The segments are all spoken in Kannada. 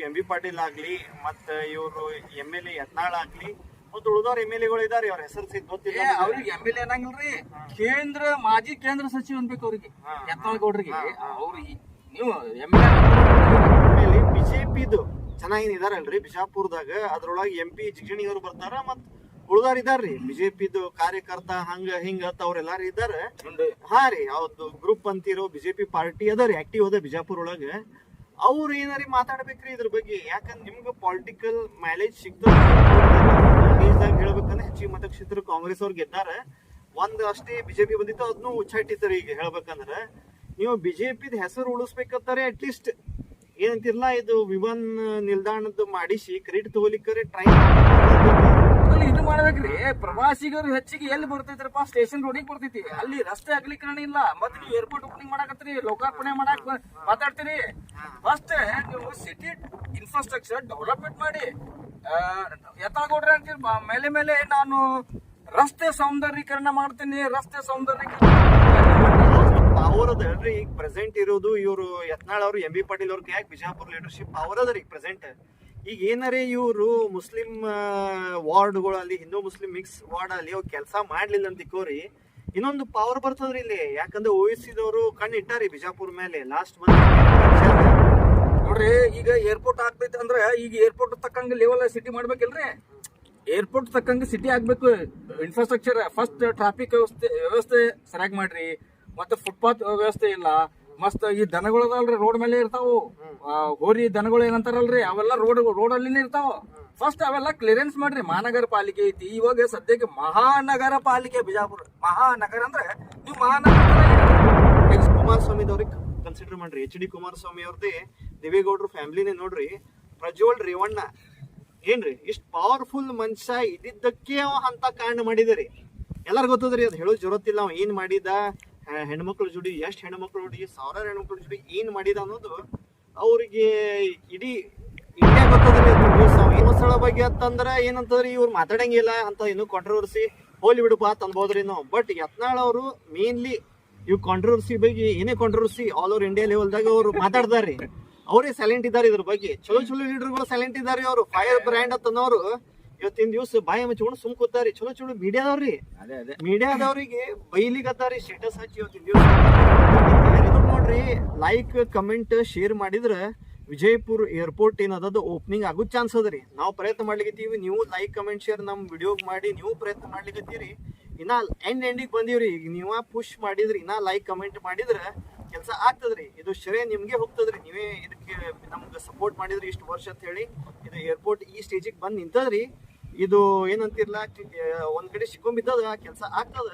MB ಪಾಟೀಲ್ ಆಗ್ಲಿ ಮತ್ತ ಇವರು MLA ಯತ್ನಾಳ್ ಆಗ್ಲಿ ಮತ್ತು ಉಳಿದವ್ರ MLAಗಳು ಇದಾರೆ, ಅವ್ರ ಹೆಸರು ಗೊತ್ತಿಲ್ಲ ಅವ್ರಿಗೆ MLA ಅನ್ನಂಗಿಲ್ರಿ, ಮಾಜಿ ಕೇಂದ್ರ ಸಚಿವ ಅನ್ಬೇಕು ಅವ್ರಿಗೆ, ಯತ್ನಾಳ್ ಗೌಡ್ರಿಗೆ. ಅವ್ರಿಗೆ ನೀವು MLA ಬಿಜೆಪಿದು ಚೆನ್ನಾಗಿ ಇದಾರಲ್ರಿ ಬಿಜಾಪುರದಾಗ, ಅದ್ರೊಳಗೆ MP ಜಿಗಣಿ ಅವ್ರು ಬರ್ತಾರ ಮತ್ ಉಳ್ದಾರ ಇದಾರ್ರಿ ಬಿಜೆಪಿದು ಕಾರ್ಯಕರ್ತ ಹಂಗ ಹಿಂಗ ಅವ್ರೆಲ್ಲಾರು ಇದಾರ. ಹಾ ರೀ, ಅವ್ರದ್ದು ಗ್ರೂಪ್ ಅಂತಿರೋ ಬಿಜೆಪಿ ಪಾರ್ಟಿ ಅದಾರಿ ಆಕ್ಟಿವ್ ಅದ ಬಿಜಾಪುರ ಒಳಗ. ಅವ್ರು ಏನಾರಿ ಮಾತಾಡ್ಬೇಕ್ರಿ ಇದ್ರ ಬಗ್ಗೆ, ಯಾಕಂದ್ರೆ ನಿಮ್ಗೆ ಪೊಲಿಟಿಕಲ್ ಮೈಲೇಜ್ ಸಿಗ್ತದ. ಹೇಳ್ಬೇಕಂದ್ರೆ ಹೆಚ್ಚಿಗೆ ಮತಕ್ಷೇತ್ರ ಕಾಂಗ್ರೆಸ್ ಅವ್ರು ಗೆದ್ದಾರ, ಒಂದ್ ಅಷ್ಟೇ ಬಿಜೆಪಿ ಬಂದಿತ್ತು, ಅದನ್ನು ಉಚ್ಚಾಟಿತಾರ. ಈಗ ಹೇಳ್ಬೇಕಂದ್ರ ನೀವು ಬಿಜೆಪಿದ ಹೆಸರು ಉಳಿಸ್ಬೇಕಂತಾರೆ, ಅಟ್ಲೀಸ್ಟ್ ಏನಂತಿರ್ಲಾ ಇದು ವಿಮಾನ ನಿಲ್ದಾಣದ ಮಾಡಿಸಿ ಕ್ರೆಡಿಟ್ ತಗೋಲಿಕ್ಕರೆ ಟ್ರೈ ಇದು ಮಾಡ್ಬೇಕ್ರಿ. ಪ್ರವಾಸಿಗರು ಹೆಚ್ಚಿಗೆ ಎಲ್ಲಿ ಬರ್ತೈತ್ರಪ್ಪ, ಸ್ಟೇಷನ್ ರೋಡಿಗೆ ಬರ್ತೈತಿ, ಅಲ್ಲಿ ರಸ್ತೆ ಅಗಲೀಕರಣ ಇಲ್ಲ. ಮತ್ತೆ ನೀವು ಏರ್ಪೋರ್ಟ್ ಓಪನಿಂಗ್ ಮಾಡಕತ್ತೀರಿ, ಲೋಕಾರ್ಪಣೆ ಮಾಡಕ್ ಮಾತಾಡ್ತೀರಿ. ಫಸ್ಟ್ ನೀವು ಸಿಟಿ ಇನ್ಫ್ರಾಸ್ಟ್ರಕ್ಚರ್ ಡೆವಲಪ್ಮೆಂಟ್ ಮಾಡಿ. ಯತ್ನಾಳ್ ಅಂತೀರಿ ಮೇಲೆ ಮೇಲೆ ನಾನು ರಸ್ತೆ ಸೌಂದರ್ಯೀಕರಣ ಮಾಡ್ತೀನಿ, ರಸ್ತೆ ಸೌಂದರ್ಯೀಕರಣ ಅವರದಲ್ರಿ. ಈಗ ಪ್ರೆಸೆಂಟ್ ಇರೋದು ಇವರು ಯತ್ನಾಳ್ ಅವರು MB ಪಾಟೀಲ್ ಅವ್ರ ಯಾಕೆ ಬಿಜಾಪುರ ಲೀಡರ್ಶಿಪ್ ಅವರದ್ರಿ ಪ್ರೆಸೆಂಟ್. ಈಗ ಏನಾರೇ ಇವರು ಮುಸ್ಲಿಂ ವಾರ್ಡ್ಗಳಲ್ಲಿ, ಹಿಂದೂ ಮುಸ್ಲಿಂ ಮಿಕ್ಸ್ ವಾರ್ಡ್ ಅಲ್ಲಿ ಅವ್ರು ಕೆಲಸ ಮಾಡ್ಲಿಲ್ಲ ಅಂತ ತಿಕ್ಕೋರಿ, ಇನ್ನೊಂದು ಪವರ್ ಬರ್ತದ್ರಿ ಇಲ್ಲಿ. ಯಾಕಂದ್ರೆ OIC-ದವರು ಕಣ್ಣು ಇಟ್ಟಾರಿ ಬಿಜಾಪುರ ಮೇಲೆ ಲಾಸ್ಟ್ ಮಂತ್. ನೋಡ್ರಿ, ಈಗ ಏರ್ಪೋರ್ಟ್ ಆಗ್ತೈತೆ ಅಂದ್ರೆ ಈಗ ಏರ್ಪೋರ್ಟ್ ತಕ್ಕಂಗೆ ಲೆವೆಲ್ ಸಿಟಿ ಮಾಡ್ಬೇಕಿಲ್ರಿ. ಏರ್ಪೋರ್ಟ್ ತಕ್ಕಂಗೆ ಸಿಟಿ ಆಗ್ಬೇಕು. ಇನ್ಫ್ರಾಸ್ಟ್ರಕ್ಚರ್ ಫಸ್ಟ್ ಟ್ರಾಫಿಕ್ ವ್ಯವಸ್ಥೆ ಸರಿಯಾಗಿ ಮಾಡ್ರಿ. ಮತ್ತೆ ಫುಟ್ಪಾತ್ ವ್ಯವಸ್ಥೆ ಇಲ್ಲ. ಮಸ್ತ್ ಈ ದನಗಳದಲ್ರಿ ರೋಡ್ ಮೇಲೆ ಇರ್ತಾವು, ಹೋರಿ ದನಗಳು ಏನಂತಾರಲ್ರಿ ಅವೆಲ್ಲ ರೋಡ್ ಅಲ್ಲಿನೇ ಇರ್ತಾವ. ಫಸ್ಟ್ ಅವೆಲ್ಲ ಕ್ಲಿಯರೆನ್ಸ್ ಮಾಡ್ರಿ. ಮಹಾನಗರ ಪಾಲಿಕೆ ಐತಿ, ಇವಾಗ ಸದ್ಯಕ್ಕೆ ಮಹಾನಗರ ಪಾಲಿಕೆ ಬಿಜಾಪುರ ಮಹಾನಗರ ಅಂದ್ರೆ ನೀವು ಮಹಾನಗರ. ಕುಮಾರಸ್ವಾಮಿದವ್ರಿಗೆ ಕನ್ಸಿಡರ್ ಮಾಡ್ರಿ. HD ಕುಮಾರಸ್ವಾಮಿ ಅವ್ರದ್ದೇ ದೇವೇಗೌಡರು ಫ್ಯಾಮಿಲಿನೇ ನೋಡ್ರಿ. ಪ್ರಜ್ವಲ್ ರೇವಣ್ಣ ಏನ್ರಿ ಇಷ್ಟ ಪವರ್ಫುಲ್ ಮನುಷ್ಯ ಇದ್ದಿದ್ದಕ್ಕೆ ಅವ ಅಂತ ಕಾಂಡ ಮಾಡಿದರಿ. ಎಲ್ಲಾರು ಗೊತ್ತದ್ರಿ, ಅದು ಹೇಳೋ ಜರುತ್ತಿಲ್ಲ ಅವ ಏನ್ ಮಾಡಿದ. ಹೆಣ್ಮಕ್ಳ ಜೋಡಿ ಎಷ್ಟು ಹೆಣ್ಮಕ್ಳು ಜೋಡಿ, ಸಾವಿರಾರು ಹೆಣ್ಮಕ್ಳ ಜೋಡಿ ಏನ್ ಮಾಡಿದ ಅನ್ನೋದು ಅವ್ರಿಗೆ ಇಡೀ ಇಂಡಿಯಾ ಗೊತ್ತದ್ರಿ. ಧರ್ಮಸ್ಥಳ ಬಗ್ಗೆ ಅಂತಂದ್ರ ಏನಂತಂದ್ರಿ ಇವ್ರು ಮಾತಾಡಂಗಿಲ್ಲ ಅಂತ ಇನ್ನೂ ಕಾಂಟ್ರವರ್ಸಿ ಹೋಲಿ ಬಿಡಪ್ಪ ಅಂತ ಅನ್ಬೋದ್ರಿ ನಾವು. ಬಟ್ ಯತ್ನಾಳ್ ಅವರು ಮೇನ್ಲಿ ಇವ್ ಕಾಂಟ್ರವರ್ಸಿ ಬಗ್ಗೆ ಏನೇ ಕಾಂಟ್ರವರ್ಸಿ ಆಲ್ ಓವರ್ ಇಂಡಿಯಾ ಲೆವೆಲ್ದಾಗ ಅವ್ರು ಮಾತಾಡ್ತಾರ್ರಿ. ಅವರೇ ಸೈಲೆಂಟ್ ಇದ್ದಾರೆ ಇದ್ರ ಬಗ್ಗೆ. ಚಲೋ ಚಲೋ ಲೀಡರ್ಗಳು ಸೈಲೆಂಟ್ ಇದ್ದಾರೆ. ಅವರು ಫೈರ್ ಬ್ರ್ಯಾಂಡ್ ಅಂತನವ್ರು ಇವತ್ತಿನ ದಿವಸ ಬಾಯಿ ಮುಚ್ಕೊಂಡು ಸುಮ್ ಕೂತಾರಿ. ಚಲೋ ಚಲೋ ಮೀಡಿಯಾದವ್ರಿ, ಮೀಡಿಯಾದವ್ರಿಗೆ ಬೈಲಿಗತ್ತಾರಿ ಸ್ಟೇಟಸ್ ಹಚ್ಚಿ. ಇವತ್ತಿನ ದಿವಸ ನೋಡ್ರಿ, ಲೈಕ್ ಕಮೆಂಟ್ ಶೇರ್ ಮಾಡಿದ್ರ ವಿಜಯಪುರ ಏರ್ಪೋರ್ಟ್ ಏನದ ಓಪನಿಂಗ್ ಆಗೋ ಚಾನ್ಸ್ ಅದರಿ. ನಾವು ಪ್ರಯತ್ನ ಮಾಡ್ಲಿಕತ್ತೀವಿ, ನೀವು ಲೈಕ್ ಕಮೆಂಟ್ ಶೇರ್ ನಮ್ ವಿಡಿಯೋ ಮಾಡಿ ನೀವು ಪ್ರಯತ್ನ ಮಾಡ್ಲಿಕತ್ತೀರಿ. ಇನ್ನ ಎಂಡಿಗೆ ಬಂದೀವ್ರಿ. ಈಗ ನೀವ ಪುಷ್ ಮಾಡಿದ್ರಿ, ಇನ್ನ ಲೈಕ್ ಕಮೆಂಟ್ ಮಾಡಿದ್ರ ಕೆಲಸ ಆಗ್ತದ್ರಿ. ಇದು ಶ್ರೇಯ ನಿಮ್ಗೆ ಹೋಗ್ತದ್ರಿ. ನೀವೇ ಇದಕ್ಕೆ ನಮ್ಗೆ ಸಪೋರ್ಟ್ ಮಾಡಿದ್ರಿ ಇಷ್ಟು ವರ್ಷ ಅಂತ ಹೇಳಿ. ಇದು ಏರ್ಪೋರ್ಟ್ ಈ ಸ್ಟೇಜಿಗೆ ಬಂದ್ ನಿಂತದ್ರಿ. ಇದು ಏನಂತಿರ್ಲ ಒಂದ್ ಕಡೆ ಸಿಕ್ಕೊಂಬಿದ್ದದ, ಕೆಲಸ ಆಗ್ತದ.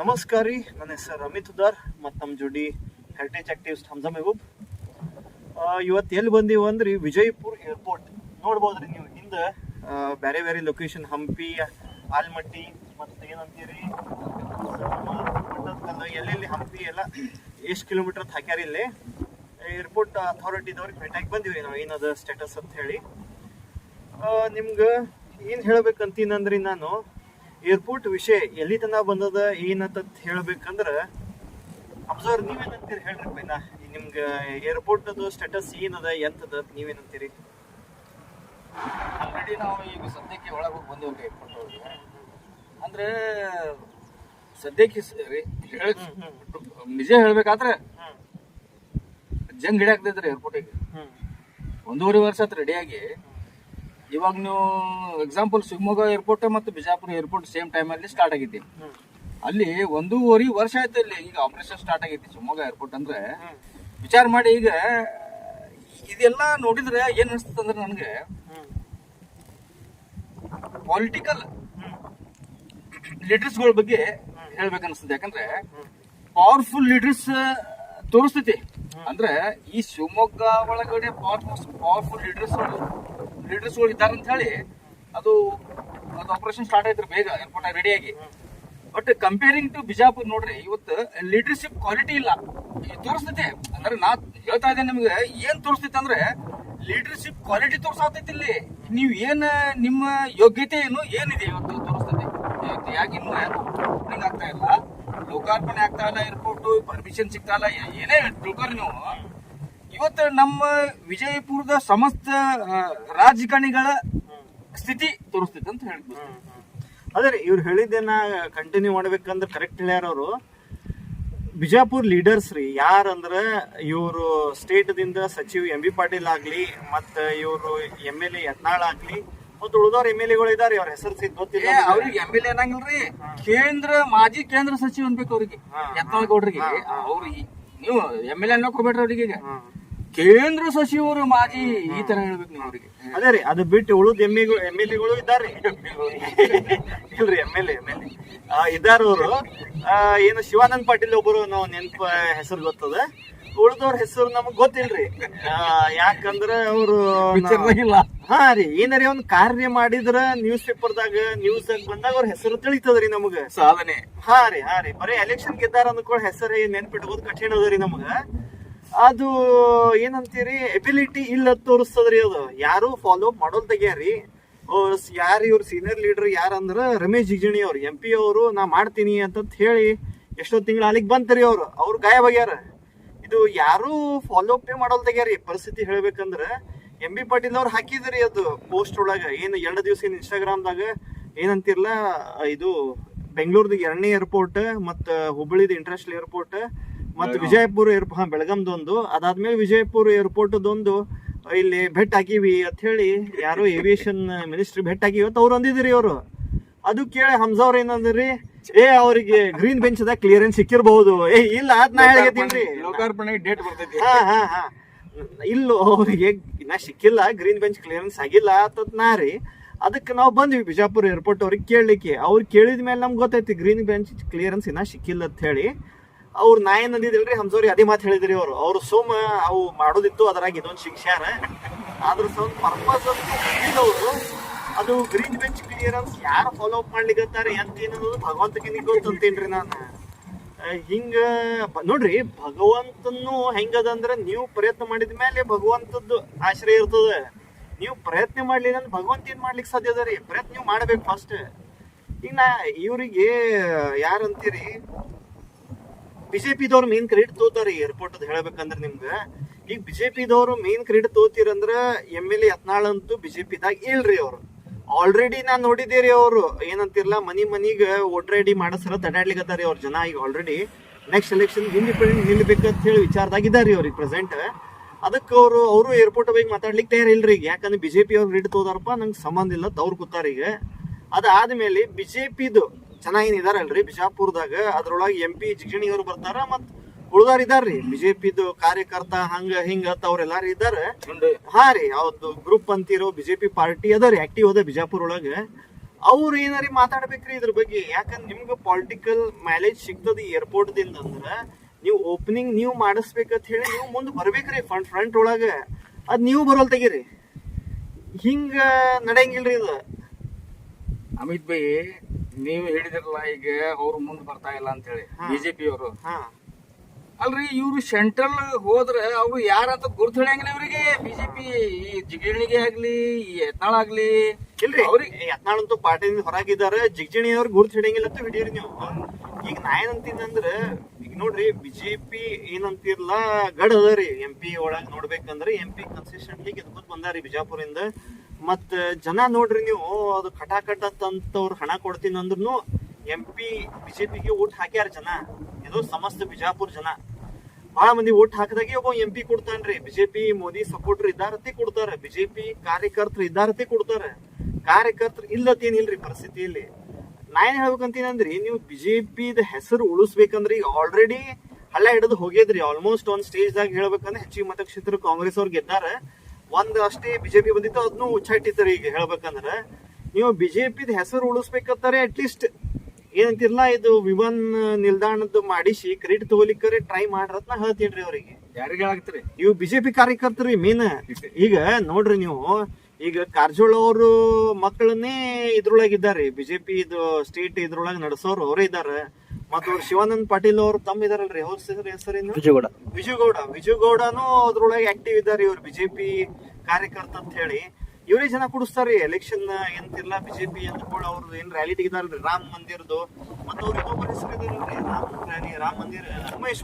ನಮಸ್ಕಾರ ರೀ, ನನ್ನ ಹೆಸರು ರಮಿತ್ ಉದಾರ್ ಮತ್ತು ನಮ್ಮ ಜೋಡಿ ಹೆರಿಟೇಜ್ ಆಕ್ಟಿವಿಸ್ಟ್ ಹಮ್ಜಾ ಮೆಹಬೂಬ್. ಇವತ್ತು ಎಲ್ಲಿ ಬಂದೀವಿ ಅಂದ್ರೆ ವಿಜಯಪುರ ಏರ್ಪೋರ್ಟ್ ನೋಡ್ಬೋದ್ರಿ ನೀವು. ಹಿಂದೆ ಬೇರೆ ಬೇರೆ ಲೊಕೇಶನ್ ಹಂಪಿ, ಆಲ್ಮಟ್ಟಿ ಮತ್ತು ಏನಂತೀರಿ ಎಲ್ಲೆಲ್ಲಿ ಹಂಪಿ ಎಲ್ಲ ಎಷ್ಟು ಕಿಲೋಮೀಟರ್ ಹಾಕ್ಯಾರ. ಇಲ್ಲಿ ಏರ್ಪೋರ್ಟ್ ಅಥಾರಿಟಿದವ್ರಿಗೆ ಭೇಟಿಯಾಗಿ ಬಂದೀವಿ ನಾವು, ಏನದ ಸ್ಟೇಟಸ್ ಅಂತ ಹೇಳಿ. ನಿಮ್ಗೆ ಏನು ಹೇಳ್ಬೇಕಂತೀನಂದ್ರಿ, ನಾನು ಏರ್ಪೋರ್ಟ್ ವಿಷಯ ಎಲ್ಲಿ ತನಕ ಬಂದದ ಏನಂತ ಹೇಳ್ಬೇಕಂದ್ರ ಅಬ್ಸರ್ವ್ ನೀವೇನಂತೀರಿ ಹೇಳ್ರಿ ಪೈನಾ. ನಿಮ್ಗೆ ಏರ್ಪೋರ್ಟ್ ಅದು ಸ್ಟೇಟಸ್ ಏನದ ಎಂತದ ನೀವೇನಂತೀರಿ? ಆಲ್ರೆಡಿ ನಾವು ಈಗ ಸದ್ಯಕ್ಕೆ ಒಳಗೆ ಹೋಗಿ ಬಂದೇವ್ರಿ ಏರ್ಪೋರ್ಟ್ ಒಳಗೆ. ಅಂದ್ರೆ ಸದ್ಯಕ್ಕೆ ನಿಜ ಹೇಳ್ಬೇಕಾದ್ರೆ ಜಂಗ್ ಹಿಡಿಯಾಕ್ತೈತ್ರಿ ಏರ್ಪೋರ್ಟಿಗೆ. 1.5 ವರ್ಷ ಆಯ್ತು ರೆಡಿಯಾಗಿ. ಇವಾಗ ನೀವು ಎಕ್ಸಾಂಪಲ್ ಶಿವಮೊಗ್ಗ ಏರ್ಪೋರ್ಟ್ ಮತ್ತು ಬಿಜಾಪುರ ಏರ್ಪೋರ್ಟ್ ಸೇಮ್ ಟೈಮಲ್ಲಿ ಸ್ಟಾರ್ಟ್ ಆಗೈತಿ. ಅಲ್ಲಿ 1.5 ವರ್ಷ ಆಯ್ತು ಇಲ್ಲಿ ಈಗ ಆಪರೇಷನ್ ಸ್ಟಾರ್ಟ್ ಆಗೈತಿ ಶಿವಮೊಗ್ಗ ಏರ್ಪೋರ್ಟ್. ಅಂದ್ರೆ ವಿಚಾರ ಮಾಡಿ, ಈಗ ಇದೆಲ್ಲ ನೋಡಿದ್ರೆ ಏನ್ ಅನಿಸ್ತದೆ ಅಂದ್ರೆ ನನಗೆ ಪೊಲಿಟಿಕಲ್ ಲೀಡರ್ಸ್ಗಳ ಬಗ್ಗೆ ಹೇಳ್ಬೇಕನ್ಸ್ತದೆ. ಯಾಕಂದ್ರೆ ಪವರ್ಫುಲ್ ಲೀಡರ್ಸ್ ತೋರಿಸ್ತೈತಿ. ಅಂದ್ರೆ ಈ ಶಿವಮೊಗ್ಗ ಒಳಗಡೆ ಪವರ್ಫುಲ್ ಲೀಡರ್ಸ್ಗಳು ಇದ್ದಾರೆ ಅಂತ ಹೇಳಿ ಅದು ಆಪರೇಷನ್ ಸ್ಟಾರ್ಟ್ ಆಯ್ತು ಬೇಗ ಏರ್ಪೋರ್ಟ್ ರೆಡಿಯಾಗಿ. ಬಟ್ ಕಂಪೇರಿಂಗ್ ಟು ಬಿಜಾಪುರ್ ನೋಡ್ರಿ ಇವತ್ತು ಲೀಡರ್ಶಿಪ್ ಕ್ವಾಲಿಟಿ ಇಲ್ಲ ತೋರಿಸ್ತೈತೆ. ಅಂದ್ರೆ ನಾ ಹೇಳ್ತಾ ಇದ್ದೇನೆ ನಿಮ್ಗೆ ಏನ್ ತೋರಿಸ್ತೈತೆ ಅಂದ್ರೆ ಲೀಡರ್ಶಿಪ್ ಕ್ವಾಲಿಟಿ ತೋರ್ಸಾತೈತಿ ಇಲ್ಲಿ. ನೀವ್ ಏನ್ ನಿಮ್ಮ ಯೋಗ್ಯತೆ ಏನಿದೆ ಇವತ್ತು ತೋರಿಸ್ತೈತೆ. ಯಾಕೆ ಇನ್ನೂ ಏನು ಓಪನಿಂಗ್ ಆಗ್ತಾ ಇಲ್ಲ, ಲೋಕಾರ್ಪಣೆ ಆಗ್ತಾ ಇಲ್ಲ, ಏರ್ಪೋರ್ಟ್ ಪರ್ಮಿಷನ್ ಸಿಗ್ತಾ ಇಲ್ಲ, ಏನೇ ತಿಳ್ಕೊರಿ ನೀವು. ಇವತ್ತು ನಮ್ಮ ವಿಜಯಪುರದ ಸಮಸ್ತ ರಾಜಕಾರಣಿಗಳ ಸ್ಥಿತಿ ತೋರಿಸ್ತೈತೆ ಅಂತ ಹೇಳ್ಬೋದು. ಅದೇ ರೀ, ಇವ್ರು ಹೇಳಿದ್ದೇನ ಕಂಟಿನ್ಯೂ ಮಾಡ್ಬೇಕಂದ್ರೆ ಕರೆಕ್ಟ್ ಹೇಳ್ಯಾರ ಅವರು. ಬಿಜಾಪುರ್ ಲೀಡರ್ಸ್ ರೀ ಯಾರಂದ್ರ ಇವರು ಸ್ಟೇಟ್ ದಿಂದ ಸಚಿವ ಎಂ ಬಿ ಪಾಟೀಲ್ ಆಗ್ಲಿ, ಮತ್ತ ಇವರು MLA ಯತ್ನಾಳ್ ಆಗ್ಲಿ, ಮತ್ತು ಉಳಿದವ್ರ MLA ಇದಾರೆ. ಅವ್ರ ಹೆಸರು ಗೊತ್ತಿಲ್ಲ ಅವ್ರಿಗೆ. MLA ಅನ್ನಂಗಿಲ್ರಿ, ಮಾಜಿ ಕೇಂದ್ರ ಸಚಿವ ಅನ್ಬೇಕು ಅವ್ರಿಗೆ, ಯತ್ನಾಳ್ ಗೌಡ್ರಿಗೆ. ಅವ್ರಿಗೆ ನೀವು MLA ಅನ್ನೋಕ್ ಹೋಗ್ಬೇಡ್ರಿ ಅವ್ರಿಗೆ. ಈಗ ಕೇಂದ್ರ ಸಚಿವರು ಮಾಜಿ ಈ ತರ ಹೇಳ್ಬೇಕು ನೀವು ಅವ್ರಿಗೆ. ಅದೇ ರೀ, ಅದು ಬಿಟ್ಟು ಉಳಿದ MLA ಇದ್ದಾರೆ ಇಲ್ರಿ. MLA ಇದಾರ ಅವರು. ಏನು ಶಿವಾನಂದ್ ಪಾಟೀಲ್ ಒಬ್ಬರು ನಾವು ನೆನಪ ಹೆಸರು ಗೊತ್ತದ, ಉಳಿದವ್ರ ಹೆಸರು ನಮಗ್ ಗೊತ್ತಿಲ್ರಿ. ಯಾಕಂದ್ರ ಅವರು ಹಾ ರೀ ಏನಾರಿ ಒಂದ್ ಕಾರ್ಯ ಮಾಡಿದ್ರ ನ್ಯೂಸ್ ಪೇಪರ್ದಾಗ ನ್ಯೂಸ್ ಬಂದಾಗ ಅವ್ರ ಹೆಸರು ತಿಳಿತದ್ರಿ ನಮಗ. ಸಾಧನೆ ಹಾ ರೀ ಬರೀ ಎಲೆಕ್ಷನ್ ಗೆದ್ದಾರ ಅಂದ್ಕೊಳ್ಳ ಹೆಸರು ನೆನ್ಪಿಟ್ಕೋದ್ ಕಠಿಣ ಅದರಿ ನಮಗ. ಅದು ಏನಂತೀರಿ, ಎಬಿಲಿಟಿ ಇಲ್ಲ ತೋರಿಸ್ತದ್ರಿ. ಅದು ಯಾರು ಫಾಲೋ ಅಪ್ ಮಾಡೋದ್ ತೆಗ್ಯಾರಿ. ಯಾರು ಇವ್ರ ಸೀನಿಯರ್ ಲೀಡರ್ ಯಾರಂದ್ರ ರಮೇಶ್ ಜಿಗಜಿಣಿ ಅವ್ರು, MP ಅವರು ನಾ ಮಾಡ್ತೀನಿ ಅಂತ ಹೇಳಿ ಎಷ್ಟೋ ತಿಂಗಳ ಅಲ್ಲಿಗೆ ಬಂತರಿ. ಅವ್ರು ಗಾಯಬಾಗ್ಯಾರ. ಇದು ಯಾರು ಫಾಲೋ ಅಪ್ ಮಾಡೋದ್ ತೆಗ್ಯಾರಿ. ಪರಿಸ್ಥಿತಿ ಹೇಳ್ಬೇಕಂದ್ರ MB ಪಾಟೀಲ್ ಅವ್ರು ಹಾಕಿದ್ರಿ ಅದು ಪೋಸ್ಟ್ ಒಳಗ. ಏನು 2 ದಿವಸ ಇನ್ಸ್ಟಾಗ್ರಾಮ್ದಾಗ ಏನಂತಿರ್ಲ, ಇದು ಬೆಂಗಳೂರ್ದು 2ನೇ ಏರ್ಪೋರ್ಟ್, ಮತ್ತ ಹುಬ್ಬಳ್ಳಿದ ಇಂಟರ್ನ್ಯಾಷನಲ್ ಏರ್ಪೋರ್ಟ್, ಮತ್ತ ವಿಜಯಪುರ ಬೆಳಗಾಂದೊಂದು, ಅದಾದ್ಮೇಲೆ ವಿಜಯಪುರ ಏರ್ಪೋರ್ಟ್ದೊಂದು ಇಲ್ಲಿ ಭೇಟ್ ಹಾಕಿವಿ ಅಂತ ಹೇಳಿ ಯಾರು ಏವಿಯೇಷನ್ ಮಿನಿಸ್ಟ್ರಿ ಭೇಟ್ ಹಾಕಿವಿ ಅಂತ ಅವ್ರು ಅಂದಿದ್ರಿ. ಅವರು ಅದು ಕೇಳಿ ಹಂಸ ಅವ್ರ ಏನಂದ್ರಿ, ಅವ್ರಿಗೆ ಗ್ರೀನ್ ಬೆಂಚ್ ದಾಗ ಕ್ಲಿಯರೆನ್ಸ್ ಸಿಕ್ಕಿರ್ಬಹುದು. ಇಲ್ಲ ಅದ್ ನಾ ಹೇಳಿದೀನಿ, ಲೋಕಾರ್ಪಣೆ ಡೇಟ್ ಬರ್ತೈತಿ. ಇಲ್ಲೋ ಅವ್ರಿಗೆ ಇನ್ನ ಸಿಕ್ಕಿಲ್ಲ, ಗ್ರೀನ್ ಬೆಂಚ್ ಕ್ಲಿಯರೆನ್ಸ್ ಆಗಿಲ್ಲ ಅಂತ ನಾ ರೀ. ಅದಕ್ಕೆ ನಾವು ಬಂದ್ವಿ ಬಿಜಾಪುರ ಏರ್ಪೋರ್ಟ್ ಅವ್ರಿಗೆ ಕೇಳಲಿಕ್ಕೆ. ಅವ್ರು ಕೇಳಿದ ಮೇಲೆ ನಮ್ಗೆ ಗೊತ್ತೈತಿ ಗ್ರೀನ್ ಬೆಂಚ್ ಕ್ಲಿಯರೆನ್ಸ್ ಇನ್ನ ಸಿಕ್ಕಿಲ್ಲ ಅಂತ ಹೇಳಿ. ಅವ್ರು ನಾ ಏನ್ ಅಂದಿದ್ರಿ, ಹಂಸವ್ರಿಗೆ ಅದೇ ಮಾತು ಹೇಳಿದ್ರಿ. ಅವ್ರು ಸೋಮ ಅವು ಮಾಡೋದಿತ್ತು, ಅದ್ರಾಗ ಇದೊಂದು ಶಿಕ್ಷಾರ, ಅದ್ರ ಸ್ವಲ್ಪ ಪರ್ಪಸ್ ಅಂತ ಅವರು. ಅದು ಗ್ರೀನ್ ಬೆಂಚ್ ಕ್ಲಿಯರೆನ್ಸ್ ಯಾರು ಫಾಲೋ ಅಪ್ ಮಾಡ್ಲಿಕ್ಕತ್ತಾರೆ ಅಂತ ಏನನ್ನೋದು ಭಗವಂತಗೆ ಗೊತ್ತಂತೇನ್ರಿ ನಾನು. ಹಿಂಗ ನೋಡ್ರಿ, ಭಗವಂತನು ಹೆಂಗದಂದ್ರ ನೀವು ಪ್ರಯತ್ನ ಮಾಡಿದ ಮೇಲೆ ಭಗವಂತದ್ದು ಆಶ್ರಯ ಇರ್ತದ. ನೀವು ಪ್ರಯತ್ನ ಮಾಡ್ಲಿಲ್ಲ ಅಂದ್ರೆ ಭಗವಂತ ಏನ್ ಮಾಡ್ಲಿಕ್ಕೆ ಸಾಧ್ಯ ಅದ ರೀ? ಪ್ರಯತ್ನ ನೀವು ಮಾಡ್ಬೇಕು ಫಸ್ಟ್. ಈಗ ನಾ ಇವ್ರಿಗೆ ಯಾರಂತೀರಿ, ಬಿಜೆಪಿದವ್ರು ಮೇನ್ ಕ್ರೆಡಿಟ್ ತೋತಾರಿ ಏರ್ಪೋರ್ಟ್ ಅದ್ ಹೇಳ್ಬೇಕಂದ್ರ ನಿಮ್ಗ. ಈಗ ಬಿಜೆಪಿದವ್ರು ಮೇನ್ ಕ್ರೆಡಿಟ್ ತೋತಿರಂದ್ರ MLA ಯತ್ನಾಳ್ ಅಂತೂ ಬಿಜೆಪಿದಾಗ ಇಲ್ರಿ. ಅವ್ರು ಆಲ್ರೆಡಿ ನಾನ್ ನೋಡಿದೇರಿ. ಅವ್ರು ಏನಂತಿರ್ಲ ಮನಿಗ ವೋಟರ್ ID ಮಾಡಸರ ತಡಾಡ್ಲಿಕ್ಕತ್ತಾರಿ ಅವ್ರ ಜನ. ಈಗ ಆಲ್ರೆಡಿ ನೆಕ್ಸ್ಟ್ ಎಲೆಕ್ಷನ್ ಇಂಡಿಪೆಂಡೆಂಟ್ ನಿಲ್ಬೇಕಂತ ಹೇಳಿ ವಿಚಾರದಾಗಿದ್ದಾರಿ ಅವ್ರಿಗೆ ಪ್ರೆಸೆಂಟ್. ಅದಕ್ಕೆ ಅವರು ಏರ್ಪೋರ್ಟ್ ಬಗ್ಗೆ ಮಾತಾಡ್ಲಿಕ್ಕೆ ತಯಾರಿಲ್ರಿ. ಈಗ ಯಾಕಂದ್ರೆ ಬಿಜೆಪಿ ಅವ್ರು ಕ್ರೆಡಿಟ್ ತೋದಾರಪ್ಪ, ನಂಗೆ ಸಂಬಂಧ ಇಲ್ಲ ಅವ್ರು ಕೂತಾರ. ಈಗ ಅದಾದ್ಮೇಲೆ ಬಿಜೆಪಿದು ಜನ ಏನಿದಾರಲ್ರಿ ಬಿಜಾಪುರದಾಗ, ಅದ್ರೊಳಗೆ MP ಜಿಗಜಿಣಿ ಅವ್ರು ಬರ್ತಾರ, ಮತ್ ಉಳ್ದಾರ ಇದಾರ್ರಿ ಬಿಜೆಪಿದು ಕಾರ್ಯಕರ್ತ ಹಂಗ ಹಿಂಗ ಅವ್ರೆಲ್ಲಾರು ಇದಾರ. ಹಾ ರೀ, ಅವ್ರದ್ದು ಗ್ರೂಪ್ ಅಂತಿರೋ ಬಿಜೆಪಿ ಪಾರ್ಟಿ ಅದಾರಿ ಆಕ್ಟಿವ್ ಅದ ಬಿಜಾಪುರ ಒಳಗ. ಅವ್ರು ಏನಾರಿ ಮಾತಾಡ್ಬೇಕ್ರಿ ಇದ್ರ ಬಗ್ಗೆ. ಯಾಕಂದ್ರೆ ನಿಮ್ಗೆ ಪೊಲಿಟಿಕಲ್ ಮೈಲೇಜ್ ಸಿಗ್ತದ ಈ ಏರ್ಪೋರ್ಟ್ ದಿಂದ ಅಂದ್ರ ನೀವು ಓಪನಿಂಗ್ ನೀವು ಮಾಡಿಸ್ಬೇಕಂತ ಹೇಳಿ ನೀವು ಮುಂದೆ ಬರ್ಬೇಕ್ರಿ ಫ್ರಂಟ್ ಒಳಗ. ಅದ್ ನೀವು ಬರೋಲ್ ತೆಗೀರಿ. ಹಿಂಗ ನಡೆಯಂಗಿಲ್ರಿ ಇದು. ಅಮಿತ್ ಬೈ, ನೀವು ಹೇಳಿದ್ರಲ್ಲ ಈಗ ಅವ್ರು ಮುಂದ್ ಬರ್ತಾ ಇಲ್ಲ ಅಂತ ಹೇಳಿ ಬಿಜೆಪಿ ಅವರು. ಅಲ್ರಿ, ಇವ್ರು ಸೆಂಟ್ರಲ್ ಹೋದ್ರ ಅವ್ರು ಯಾರಂತ ಗುರ್ತು ಹಿಡಿಯಂಗಿಲ್ಲ ಇವ್ರಿಗೆ. ಬಿಜೆಪಿ ಈ ಜಿಗಜಿಣಿಗೆ ಆಗ್ಲಿ, ಈ ಯತ್ನಾಳ್ ಆಗ್ಲಿ ಇಲ್ರಿ. ಅವ್ರಿಗೆ ಯತ್ನಾಳ್ ಅಂತೂ ಪಾರ್ಟಿಯಿಂದ ಹೊರಗಿದಾರ, ಜಿಗಜಿಣಿ ಅವ್ರ ಗುರ್ತು ಹಿಡಿಯಂಗಿಲ್ಲ ಅಂತ ಹಿಡಿಯರಿ ನೀವು. ಈಗ ನಾ ಏನಂತೀನಂದ್ರ, ಈಗ ನೋಡ್ರಿ ಬಿಜೆಪಿ ಏನಂತಿರ್ಲ ಗಡ್ ಅದರಿ. MP ಒಳಗ್ ನೋಡ್ಬೇಕಂದ್ರೆ MP ಕನ್ಸಿಸ್ಟೆಂಟ್ಲಿ ಗೆದ್ಕೊಂಡ್ ಬಂದಾರಿ ಬಿಜಾಪುರಿಂದ. ಮತ್ ಜನ ನೋಡ್ರಿ ನೀವು, ಅದು ಕಟಾಕಟ್ ಅಂತವ್ರು ಹಣ ಕೊಡ್ತೀನಿ ಅಂದ್ರೂ MP ಬಿಜೆಪಿಗೆ ಓಟ್ ಹಾಕ್ಯಾರ ಜನ. ಇದು ಸಮಸ್ತ ಬಿಜಾಪುರ ಜನ ಬಹಳ ಮಂದಿ ಓಟ್ ಹಾಕದಾಗೆ ಒಬ್ಬ MP ಕೊಡ್ತಾನ್ರಿ. ಬಿಜೆಪಿ ಮೋದಿ ಸಪೋರ್ಟರ್ ಇದ್ದಾರತಿ ಕೊಡ್ತಾರ, ಬಿಜೆಪಿ ಕಾರ್ಯಕರ್ತರು ಇದ್ದಾರತಿ ಕೊಡ್ತಾರ. ಕಾರ್ಯಕರ್ತರು ಇಲ್ಲತ್ತೇನಿಲ್ರಿ ಪರಿಸ್ಥಿತಿಯಲ್ಲಿ. ನಾ ಏನ್ ಹೇಳ್ಬೇಕಂತೀನಂದ್ರಿ, ನೀವು ಬಿಜೆಪಿದ ಹೆಸರು ಉಳಿಸ್ಬೇಕಂದ್ರೆ ಈಗ ಆಲ್ರೆಡಿ ಹಳ್ಳ ಹಿಡಿದು ಹೋಗಿದ್ರಿ. ಆಲ್ಮೋಸ್ಟ್ ಒಂದ್ ಸ್ಟೇಜ್ ದಾಗ ಹೇಳ್ಬೇಕಂದ್ರೆ ಹೆಚ್ಚಿಗೆ ಮತಕ್ಷೇತ್ರ ಕಾಂಗ್ರೆಸ್ ಅವ್ರು ಗೆದ್ದಾರ. ಒಂದ್ ಅಷ್ಟೇ ಬಿಜೆಪಿ ಬಂದಿತ್ತು, ಅದನ್ನು ಉಚ್ಚಾಟಿದ್ದಾರೆ. ಈಗ ಹೇಳ್ಬೇಕಂದ್ರ ನೀವು ಬಿಜೆಪಿದ ಹೆಸರು ಉಳಿಸ್ಬೇಕಂತಾರೆ ಅಟ್ಲೀಸ್ಟ್ ಏನಂತಿರ್ಲ, ಇದು ವಿಮಾನ ನಿಲ್ದಾಣದ್ದು ಮಾಡಿಸಿ ಕ್ರೆಡಿಟ್ ತಗೋಲಿಕ್ಕರೆ ಟ್ರೈ ಮಾಡ್ರತ್ ನಾ ಹೇಳ್ತೀನ್ರಿ ಅವ್ರಿಗೆ. ಯಾರಿಗೆ ಆಗ್ತೀರಿ? ಇವು ಬಿಜೆಪಿ ಕಾರ್ಯಕರ್ತರಿ ಮೇನ್. ಈಗ ನೋಡ್ರಿ ನೀವು, ಈಗ ಕಾರಜೋಳ ಅವರು ಮಕ್ಕಳನ್ನೇ ಇದ್ರೊಳಗಿದ್ದಾರೆ, ಬಿಜೆಪಿ ಇದು ಸ್ಟೇಟ್ ಇದ್ರೊಳಗೆ ನಡೆಸೋರು ಅವರೇ ಇದ್ದಾರೆ. ಮತ್ತು ಅವ್ರು ಶಿವಾನಂದ್ ಪಾಟೀಲ್ ಅವ್ರು ತಮ್ಮ ಇದಾರಲ್ರಿ, ಅವ್ರ ಹೆಸರೇನು ವಿಜಯಗೌಡನು ಅದ್ರೊಳಗೆ ಆಕ್ಟಿವ್ ಇದ್ದಾರೆ. ಇವ್ರು ಬಿಜೆಪಿ ಕಾರ್ಯಕರ್ತ ಅಂತ ಹೇಳಿ ಇವ್ರೇ ಜನ ಕುಡಿಸ್ತಾರ್ರಿ. ಎಲೆಕ್ಷನ್ ಎಂತಿಲ್ಲ ಬಿಜೆಪಿ ಅಂದ್ಕೊಳ್ಳಿ ಅವ್ರದ್ದು ಏನ್ ರ್ಯಾಲಿ ತೆಗಿದಾರಲ್ರಿ ರಾಮ ಮಂದಿರದು. ಮತ್ತು ಅವ್ರು ಇನ್ನೊಬ್ಬರ ಹೆಸರು ಇದಾರಲ್ರಿ ರಾಮ ಮಂದಿರ ಉಮೇಶ್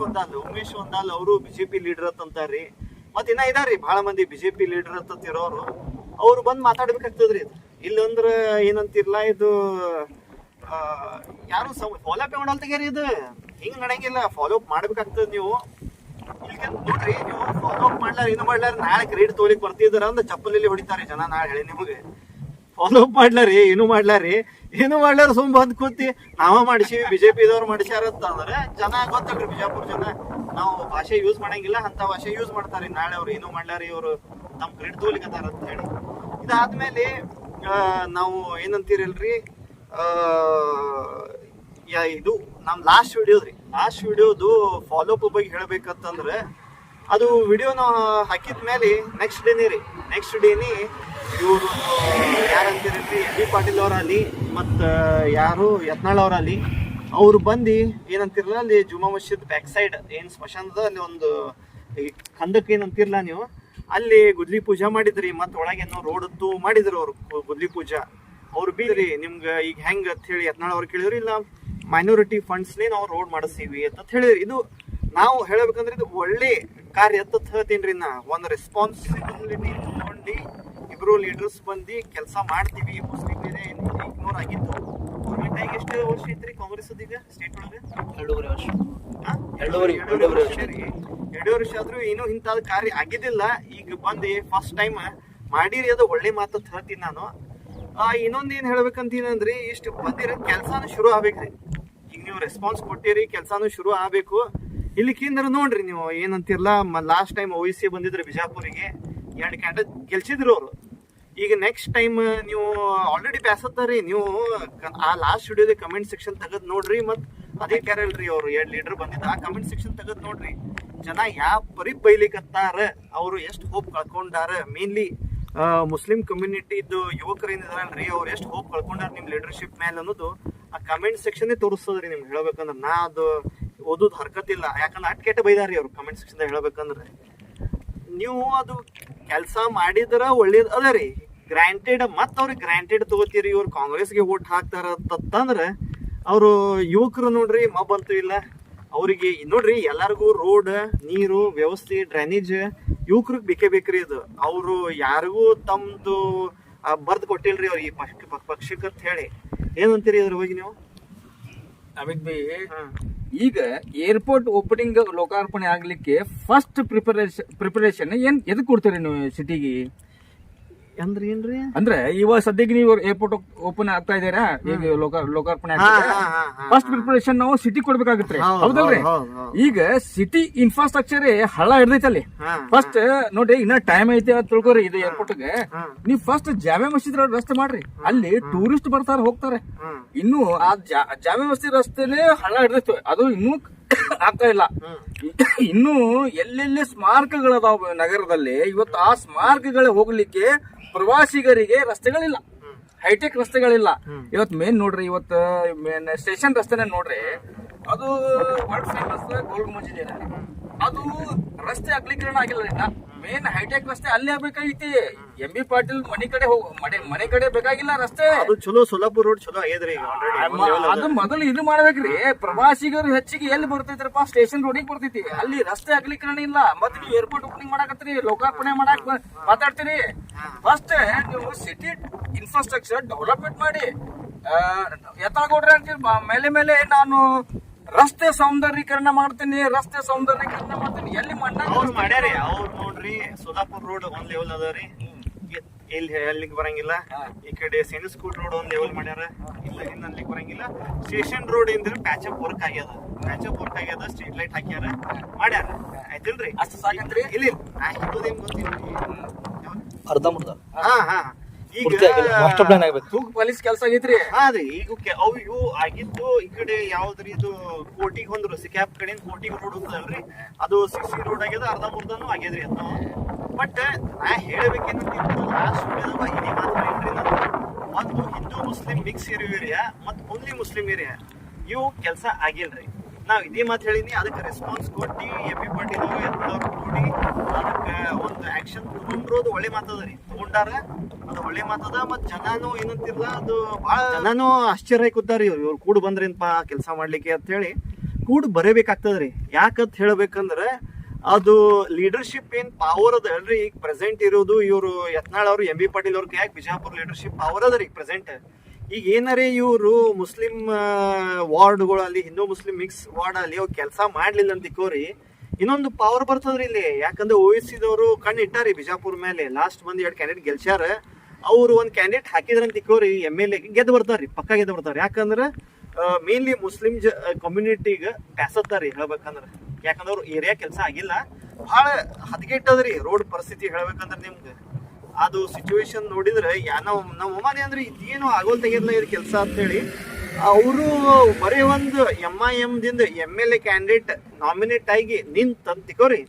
ಒಂದಾಲ್ ಅವರು ಬಿಜೆಪಿ ಲೀಡರ್ ಅಂತಾರ್ರಿ. ಮತ್ ಇನ್ನ ಇದಾರ್ರಿ ಬಹಳ ಮಂದಿ ಬಿಜೆಪಿ ಲೀಡರ್ ಅಂತ ಇರೋರು. ಅವ್ರು ಬಂದ್ ಮಾತಾಡ್ಬೇಕಾಗ್ತದ್ರಿ. ಇಲ್ಲಂದ್ರ ಏನಂತಿರ್ಲ ಇದು ಯಾರು ಫಾಲೋ ಅಪ್ ಮಾಡಲ್ ತೆಗ್ಯಾರಿ. ಇದು ಹಿಂಗ್ ನಡೆಯಂಗಿಲ್ಲ, ಫಾಲೋ ಅಪ್ ಮಾಡ್ಬೇಕಾಗ್ತದ. ನೀವು ನೋಡ್ರಿ, ನೀವು ಫಾಲೋ ಅಪ್ ಮಾಡ್ಲಾರ ಏನು ಮಾಡ್ಲಾರ ನಾಳೆ ಕ್ರೆಡಿಟ್ ತೋಲಿಕ್ ಬರ್ತಿದಾರ ಅಂದ್ ಚಪ್ಪಲಲ್ಲಿ ಹೊಡಿತಾರೆ ಜನ. ನಾಳೆ ಹೇಳಿ ನಿಮಗೆ ಫಾಲೋ ಅಪ್ ಮಾಡ್ಲಾರಿ ಏನು ಮಾಡ್ಲಾರ ಸುಮ್ ಬಂದ್ ಕೂತಿ ನಾವ ಮಾಡಿಸಿವಿ ಬಿಜೆಪಿ ದವ್ರು ಮಾಡಿಸ್ಯಾರ ಅಂತಂದ್ರೆ ಜನ ಗೊತ್ತಲ್ರಿ, ಬಿಜಾಪುರ ಜನ ನಾವು ಭಾಷೆ ಯೂಸ್ ಮಾಡಂಗಿಲ್ಲ ಅಂತ ಭಾಷೆ ಯೂಸ್ ಮಾಡ್ತಾರೆ. ನಾಳೆ ಅವ್ರು ಏನು ಮಾಡ್ಲಾರಿ, ಇವ್ರು ತಮ್ಮ ಕ್ರೆಡಿಟ್ ತೋಲಿಕತ್ತಾರ ಅಂತ ಹೇಳಿ. ಇದಾದ್ಮೇಲೆ ನಾವು ಏನಂತೀರಲ್ರಿ, ಇದು ನಮ್ ಲಾಸ್ಟ್ ವಿಡಿಯೋದು ಫಾಲೋ ಅಪ್ ಬಗ್ಗೆ ಹೇಳ್ಬೇಕಂತಂದ್ರೆ, ಅದು ವಿಡಿಯೋ ನಾವು ಹಾಕಿದ ಮೇಲೆ ನೆಕ್ಸ್ಟ್ ಡೇನಿ ಇವರು ಯಾರಂತೀರಲ್ರಿ ಎಂ.ಬಿ. ಪಾಟೀಲ್ ಅವರಲ್ಲಿ ಮತ್ತು ಯಾರು ಯತ್ನಾಳ್ ಅವರಲ್ಲಿ ಅವ್ರು ಬಂದು ಏನಂತಿರಲ್ಲ, ಅಲ್ಲಿ ಜುಮಾ ಮಸ್ಜಿದ್ ಬ್ಯಾಕ್ ಸೈಡ್ ಏನು ಸ್ಮಶಾನದ ಅಲ್ಲಿ ಒಂದು ಖಂದಕ್ ಏನಂತಿರಲ್ಲ ನೀವು, ಅಲ್ಲಿ ಗುದ್ಲಿ ಪೂಜಾ ಮಾಡಿದ್ರಿ. ಮತ್ತು ಒಳಗೇನೋ ರೋಡದ್ದು ಮಾಡಿದ್ರು ಅವರು ಗುದ್ಲಿ ಪೂಜಾ. ಅವ್ರು ಬೀದ್ರಿ ನಿಮ್ಗೆ ಈಗ ಹೆಂಗ್ ಅಂತ ಹೇಳಿ ಯತ್ನಾಳ್ ಅವ್ರು ಕೇಳಿದ್ರು, ಇಲ್ಲ ಮೈನಾರಿಟಿ ಫಂಡ್ಸ್ನೇ ನಾವು ರೋಡ್ ಮಾಡಿಸ್ತೀವಿ ಅಂತ ಹೇಳಿದ್ರಿ. ಇದು ನಾವು ಹೇಳ್ಬೇಕಂದ್ರೆ ಇದು ಒಳ್ಳೆ ಕಾರ್ಯ ಅಂತ ಹೇಳ್ತೀನಿ. ನಾ ಒಂದು ರೆಸ್ಪಾನ್ಸಿಬಿಲಿಟಿ ತಗೊಂಡು ಇಬ್ರು ಲೀಡರ್ಸ್ ಬಂದು ಕೆಲಸ ಮಾಡ್ತೀವಿ. ಮುಸ್ಲಿಂ ಇಗ್ನೋರ್ ಆಗಿತ್ತು. ಗೌರ್ಮೆಂಟ್ ಆಗಿ ಎಷ್ಟು ವರ್ಷ ಐತ್ರಿ ಕಾಂಗ್ರೆಸ್ ಈಗ ಸ್ಟೇಟ್ ಒಳಗೆ? 2.5 ವರ್ಷ ರೀ. 2 ವರ್ಷ ಆದ್ರೂ ಏನೂ ಇಂಥದ್ ಕಾರ್ಯ ಆಗಿದ್ದಿಲ್ಲ. ಈಗ ಬಂದು ಫಸ್ಟ್ ಟೈಮ್ ಮಾಡಿರಿ, ಅದು ಒಳ್ಳೆ ಮಾತು ಅಂತ ಹೇಳ್ತೀನಿ ನಾನು. ಇನ್ನೊಂದ್ ಏನ್ ಹೇಳ್ಬೇಕಂತೀನಂದ್ರಿ, ಇಷ್ಟು ಬಂದಿರ ಕೆಲ್ಸಾನು ಶುರು ಆಗ್ಬೇಕ್ರಿ. ಈಗ ನೀವು ರೆಸ್ಪಾನ್ಸ್ ಕೊಟ್ಟಿರಿ, ಕೆಲ್ಸಾನು ಶುರು ಆಗ್ಬೇಕು. ಇಲ್ಲಿಕಿಂದ್ರ ನೋಡ್ರಿ ನೀವು ಏನಂತಿರ್ಲ, ಲಾಸ್ಟ್ ಟೈಮ್ OIC ಬಂದಿದ್ರು ಬಿಜಾಪುರಿಗೆ, 2 ಕ್ಯಾಂಡಿಡೇಟ್ ಗೆಲ್ಸಿದ್ರು ಅವರು. ಈಗ ನೆಕ್ಸ್ಟ್ ಟೈಮ್ ನೀವು ಆಲ್ರೆಡಿ ಬ್ಯಾಸತ್ತಾರಿ. ನೀವು ಆ ಲಾಸ್ಟ್ ವಿಡಿಯೋದ ಕಮೆಂಟ್ ಸೆಕ್ಷನ್ ತೆಗೆದ್ ನೋಡ್ರಿ. ಮತ್ ಅದೇ ಕ್ಯಾರಲ್ರಿ ಅವ್ರು 2 ಲೀಡರ್ ಬಂದಿದ್ದ ಆ ಕಮೆಂಟ್ ಸೆಕ್ಷನ್ ತೆಗೆದ್ ನೋಡ್ರಿ. ಜನ ಯಾವ ಪರಿ ಬೈಲಿಕತ್ತಾರ, ಅವ್ರು ಎಷ್ಟು ಹೋಪ್ ಕಳ್ಕೊಂಡಾರ. ಮೇನ್ಲಿ ಮುಸ್ಲಿಂ ಕಮ್ಯುನಿಟಿದು ಯುವಕರು ಏನಿದಾರಲ್ರಿ, ಅವ್ರು ಎಷ್ಟು ಹೋಪ್ ಕಳ್ಕೊಂಡಾರ ನಿಮ್ ಲೀಡರ್ಶಿಪ್ ಮೇಲೆ ಅನ್ನೋದು ಆ ಕಮೆಂಟ್ ಸೆಕ್ಷನ್ ತೋರಿಸ್ತದ್ರಿ. ನಿಮ್ಗೆ ಹೇಳ್ಬೇಕಂದ್ರೆ ನಾ ಅದು ಓದೋದು ಹರ್ಕತಿಲ್ಲ, ಯಾಕಂದ್ರೆ ಅಟ್ ಕೆಟ್ಟ ಬೈದಾರಿ ಅವ್ರು ಕಮೆಂಟ್ ಸೆಕ್ಷನ್ ಹೇಳ್ಬೇಕಂದ್ರೆ. ನೀವು ಅದು ಕೆಲಸ ಮಾಡಿದ್ರ ಒಳ್ಳೇದ್ ಅದ ರೀ. ಗ್ರಾಂಟೆಡ್ ಮತ್ ಅವ್ರಿಗೆ ಗ್ರಾಂಟೆಡ್ ತಗೋತೀರಿ, ಇವ್ರು ಕಾಂಗ್ರೆಸ್ಗೆ ವೋಟ್ ಹಾಕ್ತಾರ ಅಂತಂದ್ರೆ ಅವರು ಯುವಕರು ನೋಡ್ರಿ ಮಬ್ಬಂತೂ ಇಲ್ಲ ಅವ್ರಿಗೆ. ನೋಡ್ರಿ ಎಲ್ಲಾರ್ಗು ರೋಡ್, ನೀರು ವ್ಯವಸ್ಥೆ, ಡ್ರೈನೇಜ್ ಯುವಕರಿಗೆ ಬೇಕೇ ಬೇಕ್ರಿ. ಇದು ಅವರು ಯಾರಿಗೂ ತಮ್ದು ಬರ್ದ್ ಕೊಟ್ಟಿಲ್ರಿ ಅವ್ರು ಈ ಪಕ್ಷಕ್ಕೆ ಅಂತ ಹೇಳಿ. ಏನಂತೀರಿ ಅದ್ರ ಬಗ್ಗೆ ನೀವು? ಅಮಿತ್ ಬಿ, ಈಗ ಏರ್ಪೋರ್ಟ್ ಓಪನಿಂಗ್ ಲೋಕಾರ್ಪಣೆ ಆಗ್ಲಿಕ್ಕೆ ಫಸ್ಟ್ ಪ್ರಿಪರೇಷನ್ ಏನ್ ಎದಕ್ ಕೊಡ್ತೀರಿ ನೀವು ಸಿಟಿಗೆ? ಅಂದ್ರೆ ಏನ್ರಿ ಅಂದ್ರೆ ಇವಾಗ ಸದ್ಯಕ್ಕೆ ನೀವು ಏರ್ಪೋರ್ಟ್ ಓಪನ್ ಆಗ್ತಾ ಇದ್ದೀರಾ, ಈಗ ಲೋಕಾರ್ಪಣೆ ಆಗ್ತದೆ. ಫಸ್ಟ್ ಪ್ರಿಪರೇಷನ್ ನಾವು ಸಿಟಿ ಕೊಡ್ಬೇಕಾಗತ್ರಿ, ಹೌದಲ್ರಿ? ಈಗ ಸಿಟಿ ಇನ್ಫ್ರಾಸ್ಟ್ರಕ್ಚರ್ ಹಳ್ಳ ಹಿಡ್ದೈತಲ್ಲಿ. ಫಸ್ಟ್ ನೋಡಿ, ಇನ್ನ ಟೈಮ್ ಐತಿ ಅಂತ ತಿಳ್ಕೊರಿ. ಇದು ಏರ್ಪೋರ್ಟ್ ಗೆ ನೀವು ಫಸ್ಟ್ ಜಾಮೆ ಮಸೀದ್ ರಸ್ತೆ ಮಾಡ್ರಿ. ಅಲ್ಲಿ ಟೂರಿಸ್ಟ್ ಬರ್ತಾರ ಹೋಗ್ತಾರೆ. ಇನ್ನು ಆ ಜಾಮೆ ಮಸೀದ್ ರಸ್ತೆನೇ ಹಳ್ಳ ಹಿಡ್ದೈತಿ, ಅದು ಇನ್ನೂ ಆಗ್ತಾ ಇಲ್ಲ. ಇನ್ನು ಎಲ್ಲೆಲ್ಲಿ ಸ್ಮಾರಕಗಳದಾವ ನಗರದಲ್ಲಿ, ಇವತ್ತು ಆ ಸ್ಮಾರಕಗಳ ಹೋಗ್ಲಿಕ್ಕೆ ಪ್ರವಾಸಿಗರಿಗೆ ರಸ್ತೆಗಳಿಲ್ಲ, ಹೈಟೆಕ್ ರಸ್ತೆಗಳಿಲ್ಲ. ಇವತ್ತು ಮೇನ್ ನೋಡ್ರಿ, ಇವತ್ತು ಮೇನ್ ಸ್ಟೇಷನ್ ರಸ್ತೆನ ನೋಡ್ರಿ, ಅದು ವರ್ಲ್ಡ್ ಫೇಮಸ್ ಗೋಲ್ಡ್ ಮಜೀದ್ ಏನ, ಅದು ರಸ್ತೆ ಅಗಲೀಕರಣ ಆಗಿಲ್ಲ. ಇನ್ನ ಮೇನ್ ಹೈಟೆಕ್ ರಸ್ತೆ ಅಲ್ಲೇ ಆಗ್ಬೇಕಾಗೈತಿ. ಎಂ.ಬಿ. ಪಾಟೀಲ್ ಮನೆ ಕಡೆ ಬೇಕಾಗಿಲ್ಲ ರಸ್ತೆ. ಅದು ಚಲೋ ಸೋಲಾಪುರ್ ರೋಡ್ ಚಲೋ ಆಗ್ಯದ್ರಿ. ಅದು ಮೊದಲು ಇದು ಮಾಡ್ಬೇಕ್ರಿ. ಪ್ರವಾಸಿಗರು ಹೆಚ್ಚಿಗೆ ಎಲ್ಲಿ ಬರ್ತೈತ್ರಪ್ಪ? ಸ್ಟೇಷನ್ ರೋಡಿಗೆ ಬರ್ತೈತಿ. ಅಲ್ಲಿ ರಸ್ತೆ ಅಗಲೀಕರಣ ಇಲ್ಲ. ಮತ್ತೆ ನೀವು ಏರ್ಪೋರ್ಟ್ ಓಪನಿಂಗ್ ಮಾಡಕತ್ತೀರಿ, ಲೋಕಾರ್ಪಣೆ ಮಾಡಕ್ ಮಾತಾಡ್ತೀರಿ. ಫಸ್ಟ್ ನೀವು ಸಿಟಿ ಇನ್ಫ್ರಾಸ್ಟ್ರಕ್ಚರ್ ಡೆವಲಪ್ಮೆಂಟ್ ಮಾಡಿ. ಯತ್ನಾಳ್ ಅಂತೀರಿ ಮೇಲೆ ನಾನು ರಸ್ತೆ ಸೌಂದರ್ಯೀಕರಣ ಮಾಡ್ತೀನಿ. ಎಲ್ಲಿ ಅವ್ರು ಮಾಡ್ಯಾರಿ. ಅವ್ರು ನೋಡ್ರಿ, ಸೋಲಾಪುರ್ ರೋಡ್ ಒಂದ್ ಲೆವೆಲ್ ಅದಾರಿ, ಇಲ್ಲಿ ಅಲ್ಲಿಗೆ ಬರಂಗಿಲ್ಲ. ಈ ಕಡೆ ಸೆಂಟ್ ಸ್ಕೂಲ್ ರೋಡ್ ಒಂದ್ ಲೆವೆಲ್ ಮಾಡ್ಯಾರ, ಇಲ್ಲ ಇನ್ನು ಅಲ್ಲಿಗೆ ಬರಂಗಿಲ್ಲ. ಸ್ಟೇಷನ್ ರೋಡ್ ಇಂದ್ರೆ ಪ್ಯಾಚಪ್ ವರ್ಕ್ ಆಗ್ಯದ, ಸ್ಟ್ರೀಟ್ ಲೈಟ್ ಹಾಕ್ಯಾರ, ಮಾಡ್ಯಾರ. ಆಯ್ತಿಲ್ರಿ? ಅಷ್ಟು ಸಾಕಂತ್ರಿ? ಇಲ್ಲ ಗೊತ್ತಿಲ್ಲ, ಅರ್ಧಂಬರ್ಧ. ಈಗ ಪೊಲೀಸ್ ಕೆಲಸ ಆಗೈತ್ರಿ. ಅದೇ ಈಗ ಅವು ಇವು ಆಗಿದ್ದು. ಈ ಕಡೆ ಯಾವ್ದ್ರಿ ಇದು ಕೋಟಿಗೆ ಹೊಂದ್ರು, ಸಿಕ್ಯಾಪ್ ಕಡೆ ಕೋಟಿಗೆ ರೋಡ್ ಹೋಗ್ತದಲ್ರಿ, ಅದು 60 ರೋಡ್ ಆಗ್ಯದ, ಅರ್ಧಂಬರ್ಧನೂ ಆಗ್ಯದ್ರಿ. ಅದು ಬಟ್ ನಾ ಹೇಳ್ಬೇಕೇನಂತಿತ್ತು ಲಾಸ್ಟ್ ವಿಡಿಯೋದಾಗ ಇದೇ ಮಾತಾಡಿದ್ರಿ ನಾನು. ಒಂದು ಹಿಂದೂ ಮುಸ್ಲಿಂ ಮಿಕ್ಸ್ ಇರೋ ಏರಿಯಾ ಮತ್ತು ಓನ್ಲಿ ಮುಸ್ಲಿಂ ಏರಿಯಾ ಇವು ಕೆಲಸ ಆಗಿಲ್ರಿ. ನಾವು ಇದೇ ಮಾತು ಹೇಳಿನಿ, ಅದಕ್ಕೆ ರೆಸ್ಪಾನ್ಸ್ ಕೊಟ್ಟು ಎಂ ಬಿ ಪಾಟೀಲ್ ಅವರು ಎಲ್ಲರೂ ಕೂಡಿ ಅದಕ್ಕೆ ಒಂದು ಆಕ್ಷನ್ ತಗೊಂಡ್ರೋದು ಒಳ್ಳೆ ಮಾತದ ರೀ. ತಗೊಂಡಾರ ಅದು ಒಳ್ಳೆ ಮಾತದ. ಮತ್ತು ಜನನು ಏನಂತಿರ್ಲ ಅದು ಭಾಳ ಜನನು ಆಶ್ಚರ್ಯ ಕೂತಾರ ಇವ್ರು ಕೂಡ ಬಂದ್ರೇನಪ್ಪ ಕೆಲಸ ಮಾಡ್ಲಿಕ್ಕೆ ಅಂತ ಹೇಳಿ ಕೂಡ ಬರೇಬೇಕಾಗ್ತದ್ರಿ. ಯಾಕಂತ ಹೇಳ್ಬೇಕಂದ್ರೆ ಅದು ಲೀಡರ್ಶಿಪ್ ಏನ್ ಪವರ್ ಅದ ಅಲ್ರಿ ಈಗ ಪ್ರೆಸೆಂಟ್ ಇರೋದು ಇವರು ಯತ್ನಾಳ್ ಅವರು ಎಂ ಬಿ ಪಾಟೀಲ್ ಅವ್ರ ಯಾಕೆ ಬಿಜಾಪುರ ಲೀಡರ್ಶಿಪ್ ಪವರ್ ಅದ ರೀ ಪ್ರೆಸೆಂಟ್. ಈಗ ಏನಾರೇ ಇವರು ಮುಸ್ಲಿಂ ವಾರ್ಡ್ಗಳಲ್ಲಿ ಹಿಂದೂ ಮುಸ್ಲಿಂ ಮಿಕ್ಸ್ ವಾರ್ಡ್ ಅಲ್ಲಿ ಅವ್ರು ಕೆಲಸ ಮಾಡ್ಲಿಲ್ಲ ಅಂತ ತಿಕ್ಕೋರಿ ಇನ್ನೊಂದು ಪವರ್ ಬರ್ತದ್ರಿ ಇಲ್ಲಿ. ಯಾಕಂದ್ರೆ OIC-ದವರು ಕಣ್ಣು ಇಟ್ಟಾರಿ ಬಿಜಾಪುರ ಮೇಲೆ. ಲಾಸ್ಟ್ ಮಂದಿ 2 ಕ್ಯಾಂಡಿಡೇಟ್ ಗೆಲ್ಸ್ಯಾರ. ಅವ್ರು ಒಂದು ಕ್ಯಾಂಡಿಡೇಟ್ ಹಾಕಿದ್ರ ಅಂತ ತಿಕ್ಕೋರಿ MLA ಗೆದ್ದು ಬರ್ತಾರ್ರಿ, ಪಕ್ಕ ಗೆದ್ದು ಬರ್ತಾರ. ಯಾಕಂದ್ರೆ ಮೇನ್ಲಿ ಮುಸ್ಲಿಂ ಕಮ್ಯುನಿಟಿಗೆ ಬ್ಯಾಸತ್ತಾರಿ ಹೇಳ್ಬೇಕಂದ್ರೆ. ಯಾಕಂದ್ರೆ ಅವ್ರು ಏರಿಯಾ ಕೆಲಸ ಆಗಿಲ್ಲ, ಭಾಳ ಹದಗೆಟ್ಟದ್ರಿ ರೋಡ್ ಪರಿಸ್ಥಿತಿ ಹೇಳ್ಬೇಕಂದ್ರೆ. ನಿಮ್ಗೆ ಅದು ಸಿಚುವೇಶನ್ ನೋಡಿದ್ರೆ ನಮ್ಮ ಅಮ್ಮನೇ ಅಂದ್ರೆ ಇದೇನು ಆಗೋಲ್ ತೆಗಿದ್ಲ ಇದು ಕೆಲಸ ಅಂತೇಳಿ ಅವರು ಬರೀ ಒಂದು MIM ದಿಂದ MLA ಕ್ಯಾಂಡಿಡೇಟ್ ನಾಮಿನೇಟ್ ಆಗಿ ನಿಂತಂತ ತಿಕೋರಿ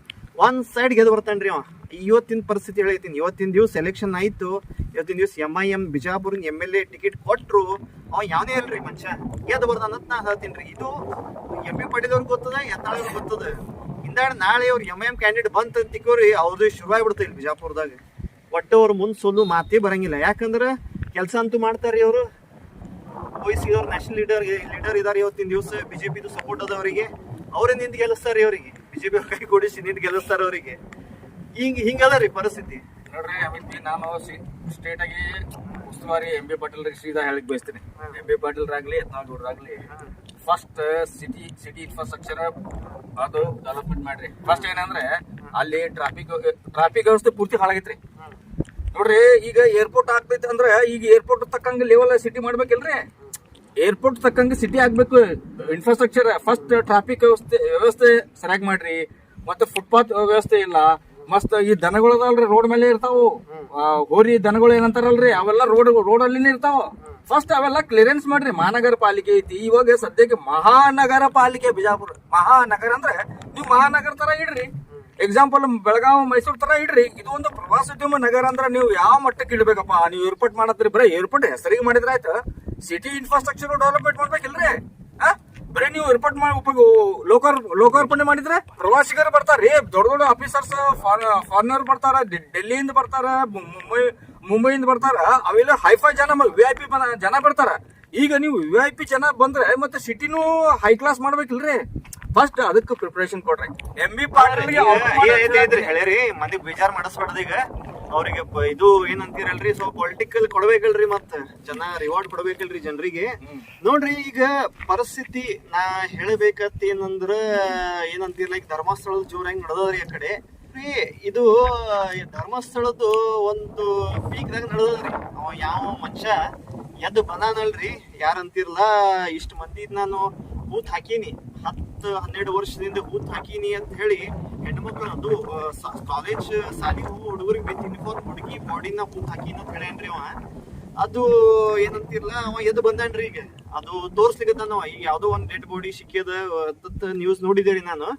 ಒಂದ್ ಸೈಡ್ ಗೆದ್ದು ಬರ್ತಾನ್ರಿ ಅವ. ಇವತ್ತಿನ ಪರಿಸ್ಥಿತಿ ಹೇಳ್ತೀನಿ. ಇವತ್ತಿನ ದಿವ್ಸ ಎಲೆಕ್ಷನ್ ಆಯ್ತು, ಇವತ್ತಿನ ದಿವ್ಸ MIM ಬಿಜಾಪುರ MLA ಟಿಕೆಟ್ ಕೊಟ್ರು ಅವ ಯಾವನೇ ಅಲ್ರಿ ಮನುಷ್ಯ ಗೆದ್ದು ಬರ್ತಾನ ಅಂತ ನಾ ಹೇಳ್ತೀನಿ. ಇದು ಎಂ ಬಿ ಪಾಟೀಲ್ ಅವ್ರಿಗೆ ಗೊತ್ತದ, ಯತ್ನಾಳ್ ಅವ್ರಿಗೆ ಗೊತ್ತದ. ಹಿಂದಾಡ್ ನಾಳೆ ಅವ್ರು MIM ಕ್ಯಾಂಡಿಡೇಟ್ ಬಂತ ತಿಕೋರಿ ಅವ್ರದ್ದು ಶುರು ಆಗ್ಬಿಡ್ತ ಇಲ್ಲಿ ಬಿಜಾಪುರದಾಗ. ಒಟ್ಟು ಅವ್ರ ಮುಂದೆ ಸೋಲು ಮಾತೇ ಬರಂಗಿಲ್ಲ. ಯಾಕಂದ್ರೆ ಕೆಲಸ ಅಂತೂ ಮಾಡ್ತಾರ್ರಿ ಅವರು. OIC-ದವ್ರು ನ್ಯಾಷನಲ್ ಲೀಡರ್ ಇದಾರೆ. ಇವತ್ತಿನ ದಿವಸ BJP ಸಪೋರ್ಟ್ ಅದ ಅವರಿಗೆ. ಅವರೇ ನಿಂತು ಗೆಲ್ಲಿಸ್ತಾರೆ ಅವರಿಗೆ. BJP ಅವ್ರ ಕೈ ಕೊಡಿಸಿ ನಿಂತು ಗೆಲ್ಲಿಸ್ತಾರೆ ಅವರಿಗೆ. ಹಿಂಗದ ರೀ ಪರಿಸ್ಥಿತಿ ನೋಡ್ರಿ. ನಾನು ಸ್ಟೇಟ್ ಆಗಿ ಉಸ್ತುವಾರಿ ಎಂ ಬಿ ಪಾಟೀಲ್ ಸೀದಾ ಹೇಳಿಕ್ ಬಯಸ್ತೀನಿ. ಎಂ ಬಿ ಪಾಟೀಲ್ ಆಗ್ಲಿ ಯತ್ನಾಳ್ ಗೌಡ್ರಾಗ್ಲಿ ಫಸ್ಟ್ ಸಿಟಿ ಇನ್ಫ್ರಾಸ್ಟ್ರಕ್ಚರ್ ಅದು ಡೆವಲಪ್ಮೆಂಟ್ ಮಾಡ್ರಿ. ಫಸ್ಟ್ ಏನಂದ್ರೆ ಅಲ್ಲಿ ಟ್ರಾಫಿಕ್ ವ್ಯವಸ್ಥೆ ಪೂರ್ತಿ ಹಾಳಾಗೈತ್ರಿ. ನೋಡ್ರಿ ಈಗ ಏರ್ಪೋರ್ಟ್ ಆಗ್ತೈತಿ ಅಂದ್ರೆ ಈಗ ಏರ್ಪೋರ್ಟ್ ತಕ್ಕಂಗೆ ಲೆವೆಲ್ ಸಿಟಿ ಮಾಡ್ಬೇಕಿಲ್ರಿ. ಏರ್ಪೋರ್ಟ್ ತಕ್ಕಂಗೆ ಸಿಟಿ ಆಗ್ಬೇಕು. ಇನ್ಫ್ರಾಸ್ಟ್ರಕ್ಚರ್ ಫಸ್ಟ್ ಟ್ರಾಫಿಕ್ ವ್ಯವಸ್ಥೆ ಸರಿಯಾಗಿ ಮಾಡ್ರಿ. ಮತ್ತೆ ಫುಟ್ಪಾತ್ ವ್ಯವಸ್ಥೆ ಇಲ್ಲ. ಮಸ್ತ್ ಈ ದನಗಳದಲ್ರಿ ರೋಡ್ ಮೇಲೆ ಇರ್ತಾವು. ಹೋರಿ ದನಗಳು ಏನಂತಾರಲ್ರಿ ಅವೆಲ್ಲ ರೋಡ್ ಅಲ್ಲಿನೇ ಇರ್ತಾವ. ಫಸ್ಟ್ ಅವೆಲ್ಲ ಕ್ಲಿಯರೆನ್ಸ್ ಮಾಡ್ರಿ. ಮಹಾನಗರ ಪಾಲಿಕೆ ಐತಿ ಇವಾಗ ಸದ್ಯಕ್ಕೆ. ಮಹಾನಗರ ಪಾಲಿಕೆ ಬಿಜಾಪುರ ಮಹಾನಗರ ಅಂದ್ರೆ ನೀವು ಮಹಾನಗರ ತರ ಇಡ್ರಿ. ಎಕ್ಸಾಂಪಲ್ ಬೆಳಗಾವಿ ಮೈಸೂರು ತರ ಇಡ್ರಿ. ಇದು ಒಂದು ಪ್ರವಾಸೋದ್ಯಮ ನಗರ ಅಂದ್ರೆ ನೀವು ಯಾವ ಮಟ್ಟಕ್ಕೆ ಇಡ್ಬೇಕಪ್ಪ. ನೀವು ಏರ್ಪೋರ್ಟ್ ಮಾಡತ್ರಿ, ಬರೀ ಏರ್ಪೋರ್ಟ್ ಹೆಸರಿಗೆ ಮಾಡಿದ್ರೆ ಆಯ್ತು. ಸಿಟಿ ಇನ್ಫ್ರಾಸ್ಟ್ರಕ್ಚರ್ ಡೆವಲಪ್ಮೆಂಟ್ ಮಾಡ್ಬೇಕಿಲ್ರಿ. ಬರೀ ನೀವು ಏರ್ಪೋರ್ಟ್ ಲೋಕಾರ್ಪಣೆ ಮಾಡಿದ್ರೆ ಪ್ರವಾಸಿಗರು ಬರ್ತಾರ್ರಿ. ದೊಡ್ಡ ದೊಡ್ಡ ಆಫೀಸರ್ಸ್ ಫಾರಿನರ್ ಬರ್ತಾರ, ಡೆಲ್ಲಿಯಿಂದ ಬರ್ತಾರ, ಮುಂಬೈಯಿಂದ ಬರ್ತಾರ. ಅವೆಲ್ಲ ಹೈಫೈ ಜನ VIP ಜನ ಬರ್ತಾರ. ಈಗ ನೀವು VIP ಜನ ಬಂದ್ರೆ ಮತ್ತೆ ಸಿಟಿನೂ ಹೈ ಕ್ಲಾಸ್ ಮಾಡ್ಬೇಕಿಲ್ರಿ. ಫಸ್ಟ್ ಅದಕ್ಕೆ ಪ್ರಿಪರೇಷನ್ ಕೊಡ್ರಿ. ಎಂ ಬಿ ಪಾಟೀಲ್ ಹೇಳ್ಯಾರಿ ಮಂದಿ ಬೇಜಾರ್ ಮಾಡಿಸ್ಬಾರ್ದು. ಈಗ ಅವ್ರಿಗೆ ಇದು ಏನಂತೀರಲ್ರಿ ಸ್ವಲ್ಪ ಪೊಲಿಟಿಕಲ್ ಕೊಡ್ಬೇಕಲ್ರಿ, ಮತ್ತ ಜನ ರಿವಾರ್ಡ್ ಕೊಡ್ಬೇಕಲ್ರಿ ಜನರಿಗೆ. ನೋಡ್ರಿ ಈಗ ಪರಿಸ್ಥಿತಿ ನಾ ಹೇಳ್ಬೇಕತ್ ಏನಂದ್ರ ಏನಂತೀರ ಲೈಕ್ ಧರ್ಮಸ್ಥಳದ ಜೋರಾಗಿ ನಡೆದದ್ರಿ ಆ ಕಡೆ. ಇದು ಧರ್ಮಸ್ಥಳದ್ದು ಒಂದು ಪೀಕ್ದಾಗ ನಡೆದದ್ರಿ. ಅವ ಯಾವ ಮನುಷ್ಯ ಎದ್ದು ಬಂದಾನಲ್ರಿ ಯಾರಂತಿರ್ಲ ಇಷ್ಟು ಮಂದಿ ನಾನು ಹೂತ್ ಹಾಕೀನಿ 10-12 ವರ್ಷದಿಂದ ಹೂತ್ ಹಾಕೀನಿ ಅಂತ ಹೇಳಿ ಹೆಣ್ಮಕ್ಳು ಅದು ಕಾಲೇಜ್ ಸಾಲಿ ಹುಡುಗರಿಗೆ ಬೇತಿ ಯೂನಿಫಾರ್ಮ್ ಹುಡುಗಿ ಬಾಡಿನ ಹೂತ್ ಹಾಕೀನಿ ಅಂತ ಹೇಳ್ಯಾನ್ರಿ ಅವ. ಅದು ಏನಂತಿರ್ಲ ಅವ ಎದ್ದು ಬಂದಾನ್ರಿ. ಈಗ ಅದು ತೋರ್ಸ್ಲಿಕ್ಕತ್ತಾನ. ಈಗ ಯಾವ್ದೋ ಒಂದ್ ಡೆಡ್ ಬಾಡಿ ಸಿಕ್ಕಿದ ನ್ಯೂಸ್ ನೋಡಿದೇರಿ ನಾನು.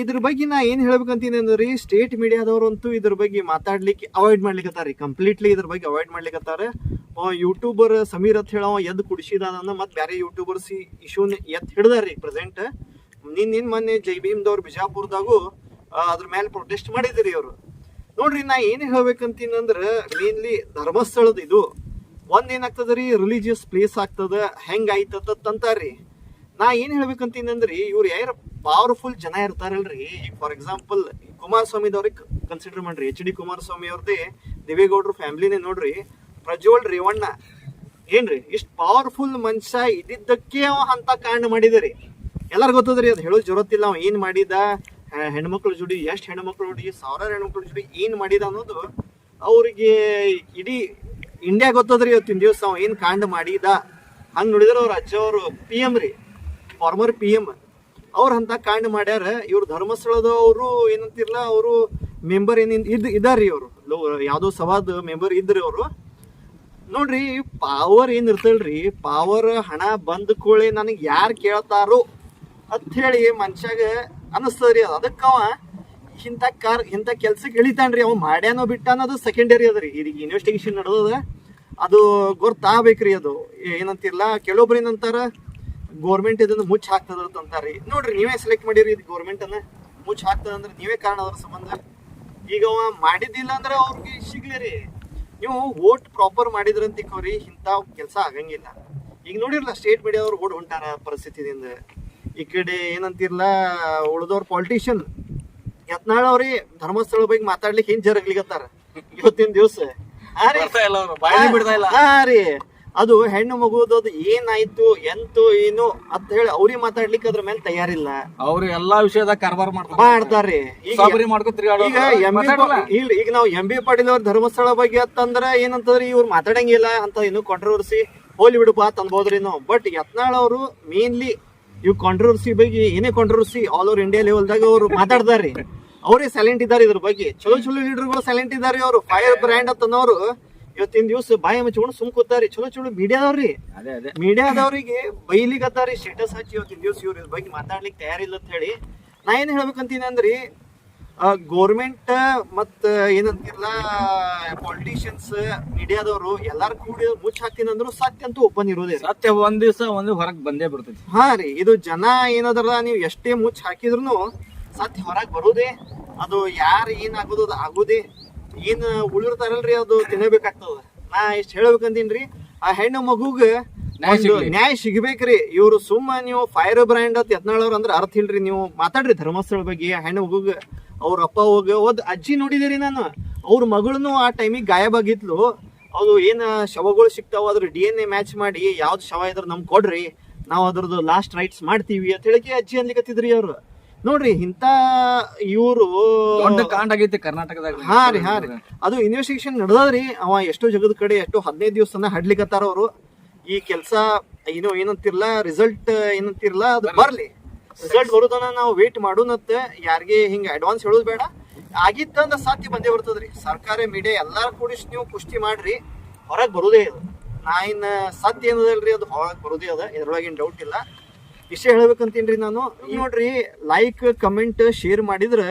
ಇದ್ರ ಬಗ್ಗೆ ನಾ ಏನ್ ಹೇಳ್ಬೇಕಂತೀನಿ ಅಂದ್ರಿ, ಸ್ಟೇಟ್ ಮೀಡಿಯಾದವ್ರಂತೂ ಇದ್ರ ಬಗ್ಗೆ ಮಾತಾಡ್ಲಿಕ್ಕೆ ಅವಾಯ್ಡ್ ಮಾಡ್ಲಿಕ್ಕತ್ತಾರ. ಕಂಪ್ಲೀಟ್ಲಿ ಇದ್ರ ಬಗ್ಗೆ ಅವಾಯ್ಡ್ ಮಾಡ್ಲಿಕ್ಕತ್ತಾರ. ಯೂಟ್ಯೂಬರ್ ಸಮೀರ್ ಅಂತ ಹೇಳವ ಎದ್ದು ಕುಡಿಸಿದಾನ. ಮತ್ತೆ ಬೇರೆ ಯೂಟ್ಯೂಬರ್ಸ್ ಇಶ್ಯೂನ್ ಎತ್ ಹಿಡ್ದಾರ್ರಿ ಪ್ರೆಸೆಂಟ್. ನಿನ್ ಮೊನ್ನೆ ಜೈ ಭೀಮ್ದವ್ರು ಬಿಜಾಪುರದಾಗೂ ಅದ್ರ ಮೇಲೆ ಪ್ರೊಟೆಸ್ಟ್ ಮಾಡಿದ್ರಿ ಅವ್ರು. ನೋಡ್ರಿ ನಾ ಏನ್ ಹೇಳ್ಬೇಕಂತೀನಿ ಅಂದ್ರ ಮೇನ್ಲಿ ಧರ್ಮಸ್ಥಳದ ಇದು ಒಂದ್ ಏನಾಗ್ತದ್ರಿ ರಿಲಿಜಿಯಸ್ ಪ್ಲೇಸ್ ಆಗ್ತದ ಹೆಂಗ್ ಆಯ್ತಂತಾರ್ರಿ. ನಾ ಏನ್ ಹೇಳ್ಬೇಕಂತೀನಿ ಅಂದ್ರಿ ಇವ್ರು ಯಾರು ಪವರ್ಫುಲ್ ಜನ ಇರ್ತಾರಲ್ರಿ. ಈಗ ಫಾರ್ ಎಕ್ಸಾಂಪಲ್ ಕುಮಾರಸ್ವಾಮಿದವ್ರಿಗೆ ಕನ್ಸಿಡರ್ ಮಾಡ್ರಿ. HD ಕುಮಾರಸ್ವಾಮಿ ಅವ್ರದ್ದೇ ದೇವೇಗೌಡರು ಫ್ಯಾಮಿಲಿನೇ ನೋಡ್ರಿ. ಪ್ರಜ್ವಲ್ ರೇವಣ್ಣ ಏನ್ರಿ ಇಷ್ಟ್ ಪವರ್ಫುಲ್ ಮನುಷ್ಯ ಇದ್ದಿದ್ದಕ್ಕೆ ಅವ ಅಂತ ಕಾಂಡ ಮಾಡಿದರಿ. ಎಲ್ಲಾರು ಗೊತ್ತದ್ರಿ, ಅದು ಹೇಳೋದ್ ಜರುತ್ತಿಲ್ಲ. ಅವ ಏನ್ ಮಾಡಿದ, ಹೆಣ್ಮಕ್ಳ ಜೋಡಿ ಎಷ್ಟ್ ಹೆಣ್ಮಕ್ಳ ಜೋಡಿ 1000 ಹೆಣ್ಮಕ್ಳ ಜೋಡಿ ಏನ್ ಮಾಡಿದ ಅನ್ನೋದು ಅವ್ರಿಗೆ ಇಡೀ ಇಂಡಿಯಾ ಗೊತ್ತದ್ರಿ. ಇವತ್ತಿನ ದಿವಸ ಅವ ಏನ್ ಕಾಂಡ ಮಾಡಿದ. ಹಂಗ್ ನೋಡಿದ್ರೆ ಅವ್ರ ಅಜ್ಜ ಅವರು PM ರೀ, ಫಾರ್ಮರ್ PM. ಅವ್ರ ಅಂತ ಕಾಂಡ ಮಾಡ್ಯಾರ. ಇವ್ರು ಧರ್ಮಸ್ಥಳದ ಅವರು ಏನಂತಿರ್ಲ ಅವರು ಮೆಂಬರ್ ಇದಾರ್ರಿ. ಅವರು ಯಾವ್ದೋ ಸಭಾದ ಮೆಂಬರ್ ಇದ್ರಿ ಅವರು. ನೋಡ್ರಿ ಪವರ್ ಏನ್ ಇರ್ತಲ್ರಿ, ಪವರ್ ಹಣ ಬಂದ ಕೂಳೆ ನನಗೆ ಯಾರು ಕೇಳ್ತಾರೋ ಅಂತ ಹೇಳಿ ಮನುಷ್ಯಾಗ ಅನಿಸ್ತದ್ರಿ. ಅದಕ್ಕವ ಇಂಥ ಕೆಲ್ಸಕ್ಕೆ ಇಳಿತಾನ್ರಿ ಅವ್ ಮಾಡ್ಯಾನೋ ಬಿಟ್ಟ ಅನ್ನೋದು ಸೆಕೆಂಡರಿ ಅದ್ರಿ. ಇದೀಗ ಇನ್ವೆಸ್ಟಿಗೇಷನ್ ನಡೆದದ, ಅದು ಗೊತ್ತಾಗ್ಬೇಕ್ರಿ. ಅದು ಏನಂತಿರ್ಲ, ಕೆಲವೊಬ್ರು ಏನಂತಾರ ಗೋರ್ಮೆಂಟ್ ಇದನ್ನ ಮುಚ್ಚ ಹಾಕ್ತದ ಅಂತಾರ್ರಿ. ನೋಡ್ರಿ, ನೀವೇ ಸೆಲೆಕ್ಟ್ ಮಾಡಿರಿ ಇದು ಗೋರ್ಮೆಂಟ್ ಅನ್ನ ಮುಚ್ಚ ಹಾಕ್ತದ ಅಂದ್ರೆ ನೀವೇ ಕಾರಣ ಅದ್ರ ಸಂಬಂಧ. ಈಗ ಅವ ಮಾಡಿದ್ದಿಲ್ಲ ಅಂದ್ರೆ ಅವ್ರಿಗೆ ಸಿಗ್ಲಿ. ನೀವು ವೋಟ್ ಪ್ರಾಪರ್ ಮಾಡಿದ್ರಂತ ತಿಕ್ಕೋರಿ, ಇಂಥವ್ ಕೆಲಸ ಆಗಂಗಿಲ್ಲ. ಈಗ ನೋಡಿರ್ಲ ಸ್ಟೇಟ್ ಮೀಡಿಯಾದವ್ರು ಓಡ್ ಹೊಂಟಾರ ಪರಿಸ್ಥಿತಿದಿಂದ. ಈ ಕಡೆ ಏನಂತಿರ್ಲ ಉಳ್ದವ್ರ ಪಾಲಿಟಿಷಿಯನ್ ಯತ್ನಾಳ್ ಅವ್ರಿ ಧರ್ಮಸ್ಥಳ ಬಗ್ಗೆ ಮಾತಾಡ್ಲಿಕ್ಕೆ ಹಿಂಗ್ ಜರಗ್ಲಿಕತ್ತಾರ ಇವತ್ತಿನ ದಿವಸ. ಹಾ ರೀ, ಅದು ಹೆಣ್ಣು ಮಗುದದು ಏನಾಯ್ತು ಎಂತು ಏನು ಅಂತ ಹೇಳಿ ಅವ್ರಿಗೆ ಮಾತಾಡ್ಲಿಕ್ಕೆ ಅದ್ರ ಮೇಲೆ ತಯಾರಿಲ್ಲ. ಅವ್ರು ಎಲ್ಲಾ ವಿಷಯದಾಗ ಕಾರ್ಬಾರ್ ಮಾಡ್ತಾರ್ರಿ. ಈಗ ನಾವು ಎಂ.ಬಿ. ಪಾಟೀಲ್ ಅವ್ರ ಧರ್ಮಸ್ಥಳ ಬಗ್ಗೆ ಅಂತಂದ್ರ ಏನಂತಂದ್ರಿ, ಇವ್ರು ಮಾತಾಡಂಗಿಲ್ಲ ಅಂತ ಏನು ಕಾಂಟ್ರವರ್ಸಿ ಹೋಲಿ ಬಿಡುಪ ಅಂತ ಅನ್ಬೋದ್ರಿ ನಾವು. ಬಟ್ ಯತ್ನಾಳ್ ಅವರು ಮೇನ್ಲಿ ಇವ್ ಕಾಂಟ್ರವರ್ಸಿ ಬಗ್ಗೆ ಏನೇ ಕಾಂಟ್ರವರ್ಸಿ ಆಲ್ ಓವರ್ ಇಂಡಿಯಾ ಲೆವೆಲ್ದಾಗ ಅವ್ರು ಮಾತಾಡ್ತಾರ್ರಿ. ಅವರೇ ಸೈಲೆಂಟ್ ಇದ್ದಾರೆ ಇದ್ರ ಬಗ್ಗೆ. ಚಲೋ ಚಲೋ ಲೀಡರ್ಗಳು ಸೈಲೆಂಟ್ ಇದ್ದಾರೆ. ಅವರು ಫೈರ್ ಬ್ರ್ಯಾಂಡ್ ಅಂತನವ್ರು ಇವತ್ತಿನ ದಿವಸ ಬಾಯಿ ಮುಚ್ಕೊಂಡು ಸುಮ್ ಕೂತಾರಿ. ಚಲೋ ಚಲೋ ಮೀಡಿಯಾದವ್ರಿ, ಮೀಡಿಯಾದವ್ರಿಗೆ ಬೈಲಿಗತ್ತಾರಿ, ಸ್ಟೇಟಸ್ ಹಚ್ಚಿ ಇವತ್ತಿನ ದಿವಸ ಇವ್ರ ಬಗ್ಗೆ ಮಾತಾಡ್ಲಿಕ್ಕೆ ತಯಾರಿಲ್ಲ ಅಂತ ಹೇಳಿ. ನಾ ಏನ್ ಹೇಳ್ಬೇಕಂತೀನಿ ಅಂದ್ರಿ, ಗೋರ್ಮೆಂಟ್ ಮತ್ತ ಏನಂತಿರ್ಲ ಪಾಲಿಟಿಷಿಯನ್ಸ್ ಮೀಡಿಯಾದವರು ಎಲ್ಲಾರು ಕೂಡಿ ಮುಚ್ಚ ಹಾಕ್ತೀನಿ ಅಂದ್ರು ಸತ್ಯ ಅಂತೂ ಓಪನ್ ಇರೋದೇ. ಸತ್ಯ ಒಂದ್ ದಿವಸ ಒಂದು ಹೊರಗ್ ಬಂದೇ ಬರ್ತೈತಿ. ಹಾ ರೀ, ಇದು ಜನ ಏನದಲ್ಲ, ನೀವು ಎಷ್ಟೇ ಮುಚ್ಚ ಹಾಕಿದ್ರು ಸತ್ಯ ಹೊರಗ್ ಬರೋದೇ. ಅದು ಯಾರು ಏನಾಗೋದು ಅದು ಆಗೋದೇ. ಏನ್ ಉಳಿರ್ತಾರಲ್ರಿ ಅದು ತಿನ್ನಬೇಕಾಗ್ತದ. ನಾ ಇಷ್ಟ ಹೇಳ್ಬೇಕಂತೀನ್ರಿ, ಆ ಹೆಣ್ಣು ಮಗುಗ ನ್ಯಾಯ ಸಿಗ್ಬೇಕ್ರಿ. ಇವ್ರು ಸುಮ್ಮ ನೀವು ಫೈರ್ ಬ್ರ್ಯಾಂಡ್ ಅಂತ ಯತ್ನಾಳವ್ರ ಅಂದ್ರೆ ಅರ್ಥ ಇಲ್ರಿ. ನೀವು ಮಾತಾಡ್ರಿ ಧರ್ಮಸ್ಥಳ ಬಗ್ಗೆ. ಆ ಹೆಣ್ಣು ಮಗುಗ ಅವ್ರ ಅಪ್ಪ ಹೋಗ ಒಂದ್ ಅಜ್ಜಿ ನೋಡಿದಿರಿ ನಾನು. ಅವ್ರ ಮಗಳನ್ನು ಆ ಟೈಮಿಗೆ ಗಾಯಬಾಗಿದ್ಲು. ಅದು ಏನ ಶವಗಳು ಸಿಗ್ತಾವ, ಅದ್ರ DNA ಮ್ಯಾಚ್ ಮಾಡಿ ಯಾವ್ದು ಶವ ಇದ್ರ ನಮ್ಗೆ ಕೊಡ್ರಿ, ನಾವ್ ಅದ್ರದ್ದು ಲಾಸ್ಟ್ ರೈಟ್ಸ್ ಮಾಡ್ತೀವಿ ಅಂತ ಹೇಳಿಕೆ ಅಜ್ಜಿ ಅನ್ಲಿಕತ್ತಿದ್ರಿ ಅವ್ರು. ನೋಡ್ರಿ ಇಂತ ಇವ್ರು ದೊಡ್ಡ ಕಾಂಡ್ ಆಗೈತಿ ಕರ್ನಾಟಕದಾಗ. ಹಾ ರೀ, ಅದು ಇನ್ವೆಸ್ಟಿಗೇಷನ್ ನಡೆದ್ರಿ. ಅವ ಎಷ್ಟೋ ಜಗದ ಕಡೆ ಎಷ್ಟೋ 15 ದಿವಸನ ಹಡ್ಲಿಕತ್ತಾರ ಅವರು. ಈ ಕೆಲಸ ಏನಂತಿರ್ಲ ರಿಸಲ್ಟ್ ಏನಂತಿರ್ಲ ಅದು ಬರ್ಲಿ. ರಿಸಲ್ಟ್ ಬರೋದನ್ನ ನಾವು ವೇಟ್ ಮಾಡೋನತ್ತ. ಯಾರಿಗೆ ಹಿಂಗ ಅಡ್ವಾನ್ಸ್ ಹೇಳೋದು ಬೇಡ. ಆಗಿತ್ತಂದ್ರ ಸತ್ಯ ಬಂದೇ ಬರ್ತದ್ರಿ. ಸರ್ಕಾರ ಮೀಡಿಯಾ ಎಲ್ಲಾರು ಕೂಡಿಸಿ ನೀವು ಪುಷ್ಟಿ ಮಾಡ್ರಿ, ಹೊರಗ್ ಬರೋದೇ ಅದು. ನಾ ಇನ್ನ ಸತ್ಯ ಏನದಲ್ರಿ ಅದು ಹೊರಗ್ ಬರೋದೇ ಅದ, ಇದ್ರೊಳಗೇನ್ ಡೌಟ್ ಇಲ್ಲ. ಇಷ್ಟೇ ಹೇಳ್ಬೇಕಂತೀನ್ರಿ ನಾನು. ನೋಡ್ರಿ, ಲೈಕ್ ಕಮೆಂಟ್ ಶೇರ್ ಮಾಡಿದ್ರ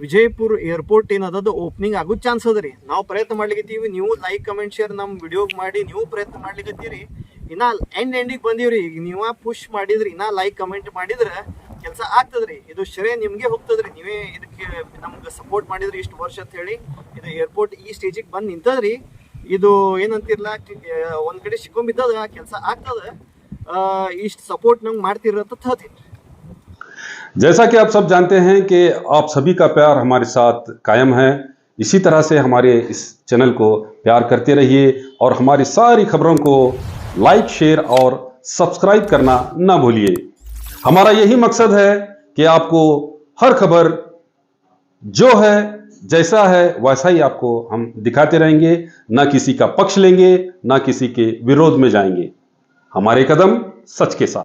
ವಿಜಯಪುರ ಏರ್ಪೋರ್ಟ್ ಏನದ ಓಪನಿಂಗ್ ಆಗೋ ಚಾನ್ಸ್ ಅದರಿ. ನಾವು ಪ್ರಯತ್ನ ಮಾಡ್ಲಿಕತ್ತೀವಿ, ನೀವು ಲೈಕ್ ಕಮೆಂಟ್ ಶೇರ್ ನಮ್ ವಿಡಿಯೋಗ್ ಮಾಡಿ ನೀವು ಪ್ರಯತ್ನ ಮಾಡ್ಲಿಕತ್ತೀರಿ. ಇನ್ನ ಎಂಡಿಗೆ ಬಂದೀವ್ರಿ. ಈಗ ನೀವ ಪುಷ್ ಮಾಡಿದ್ರಿ, ಇನ್ನ ಲೈಕ್ ಕಮೆಂಟ್ ಮಾಡಿದ್ರ ಕೆಲಸ ಆಗ್ತದ್ರಿ. ಇದು ಶ್ರೇಯ ನಿಮ್ಗೆ ಹೋಗ್ತದ್ರಿ. ನೀವೇ ಇದಕ್ಕೆ ನಮ್ಗೆ ಸಪೋರ್ಟ್ ಮಾಡಿದ್ರಿ ಇಷ್ಟು ವರ್ಷ ಅಂತ ಹೇಳಿ. ಇದು ಏರ್ಪೋರ್ಟ್ ಈ ಸ್ಟೇಜಿಗೆ ಬಂದ್ ನಿಂತದ್ರಿ. ಇದು ಏನಂತಿರ್ಲ ಒಂದ್ ಕಡೆ ಸಿಕ್ಕೊಂಬಿದ್ದದ, ಕೆಲಸ ಆಗ್ತದ. इष्ट सपोर्ट नंग मारती रहता था। जैसा कि आप सब जानते हैं कि आप सभी का प्यार हमारे साथ कायम है। इसी तरह से हमारे इस चैनल को प्यार करते रहिए और हमारी सारी खबरों को लाइक, शेयर और सब्सक्राइब करना ना भूलिए। हमारा यही मकसद है कि आपको हर खबर जो है जैसा है वैसा ही आपको हम दिखाते रहेंगे, ना किसी का पक्ष लेंगे, ना किसी के विरोध में जाएंगे। हमारे कदम सच के साथ।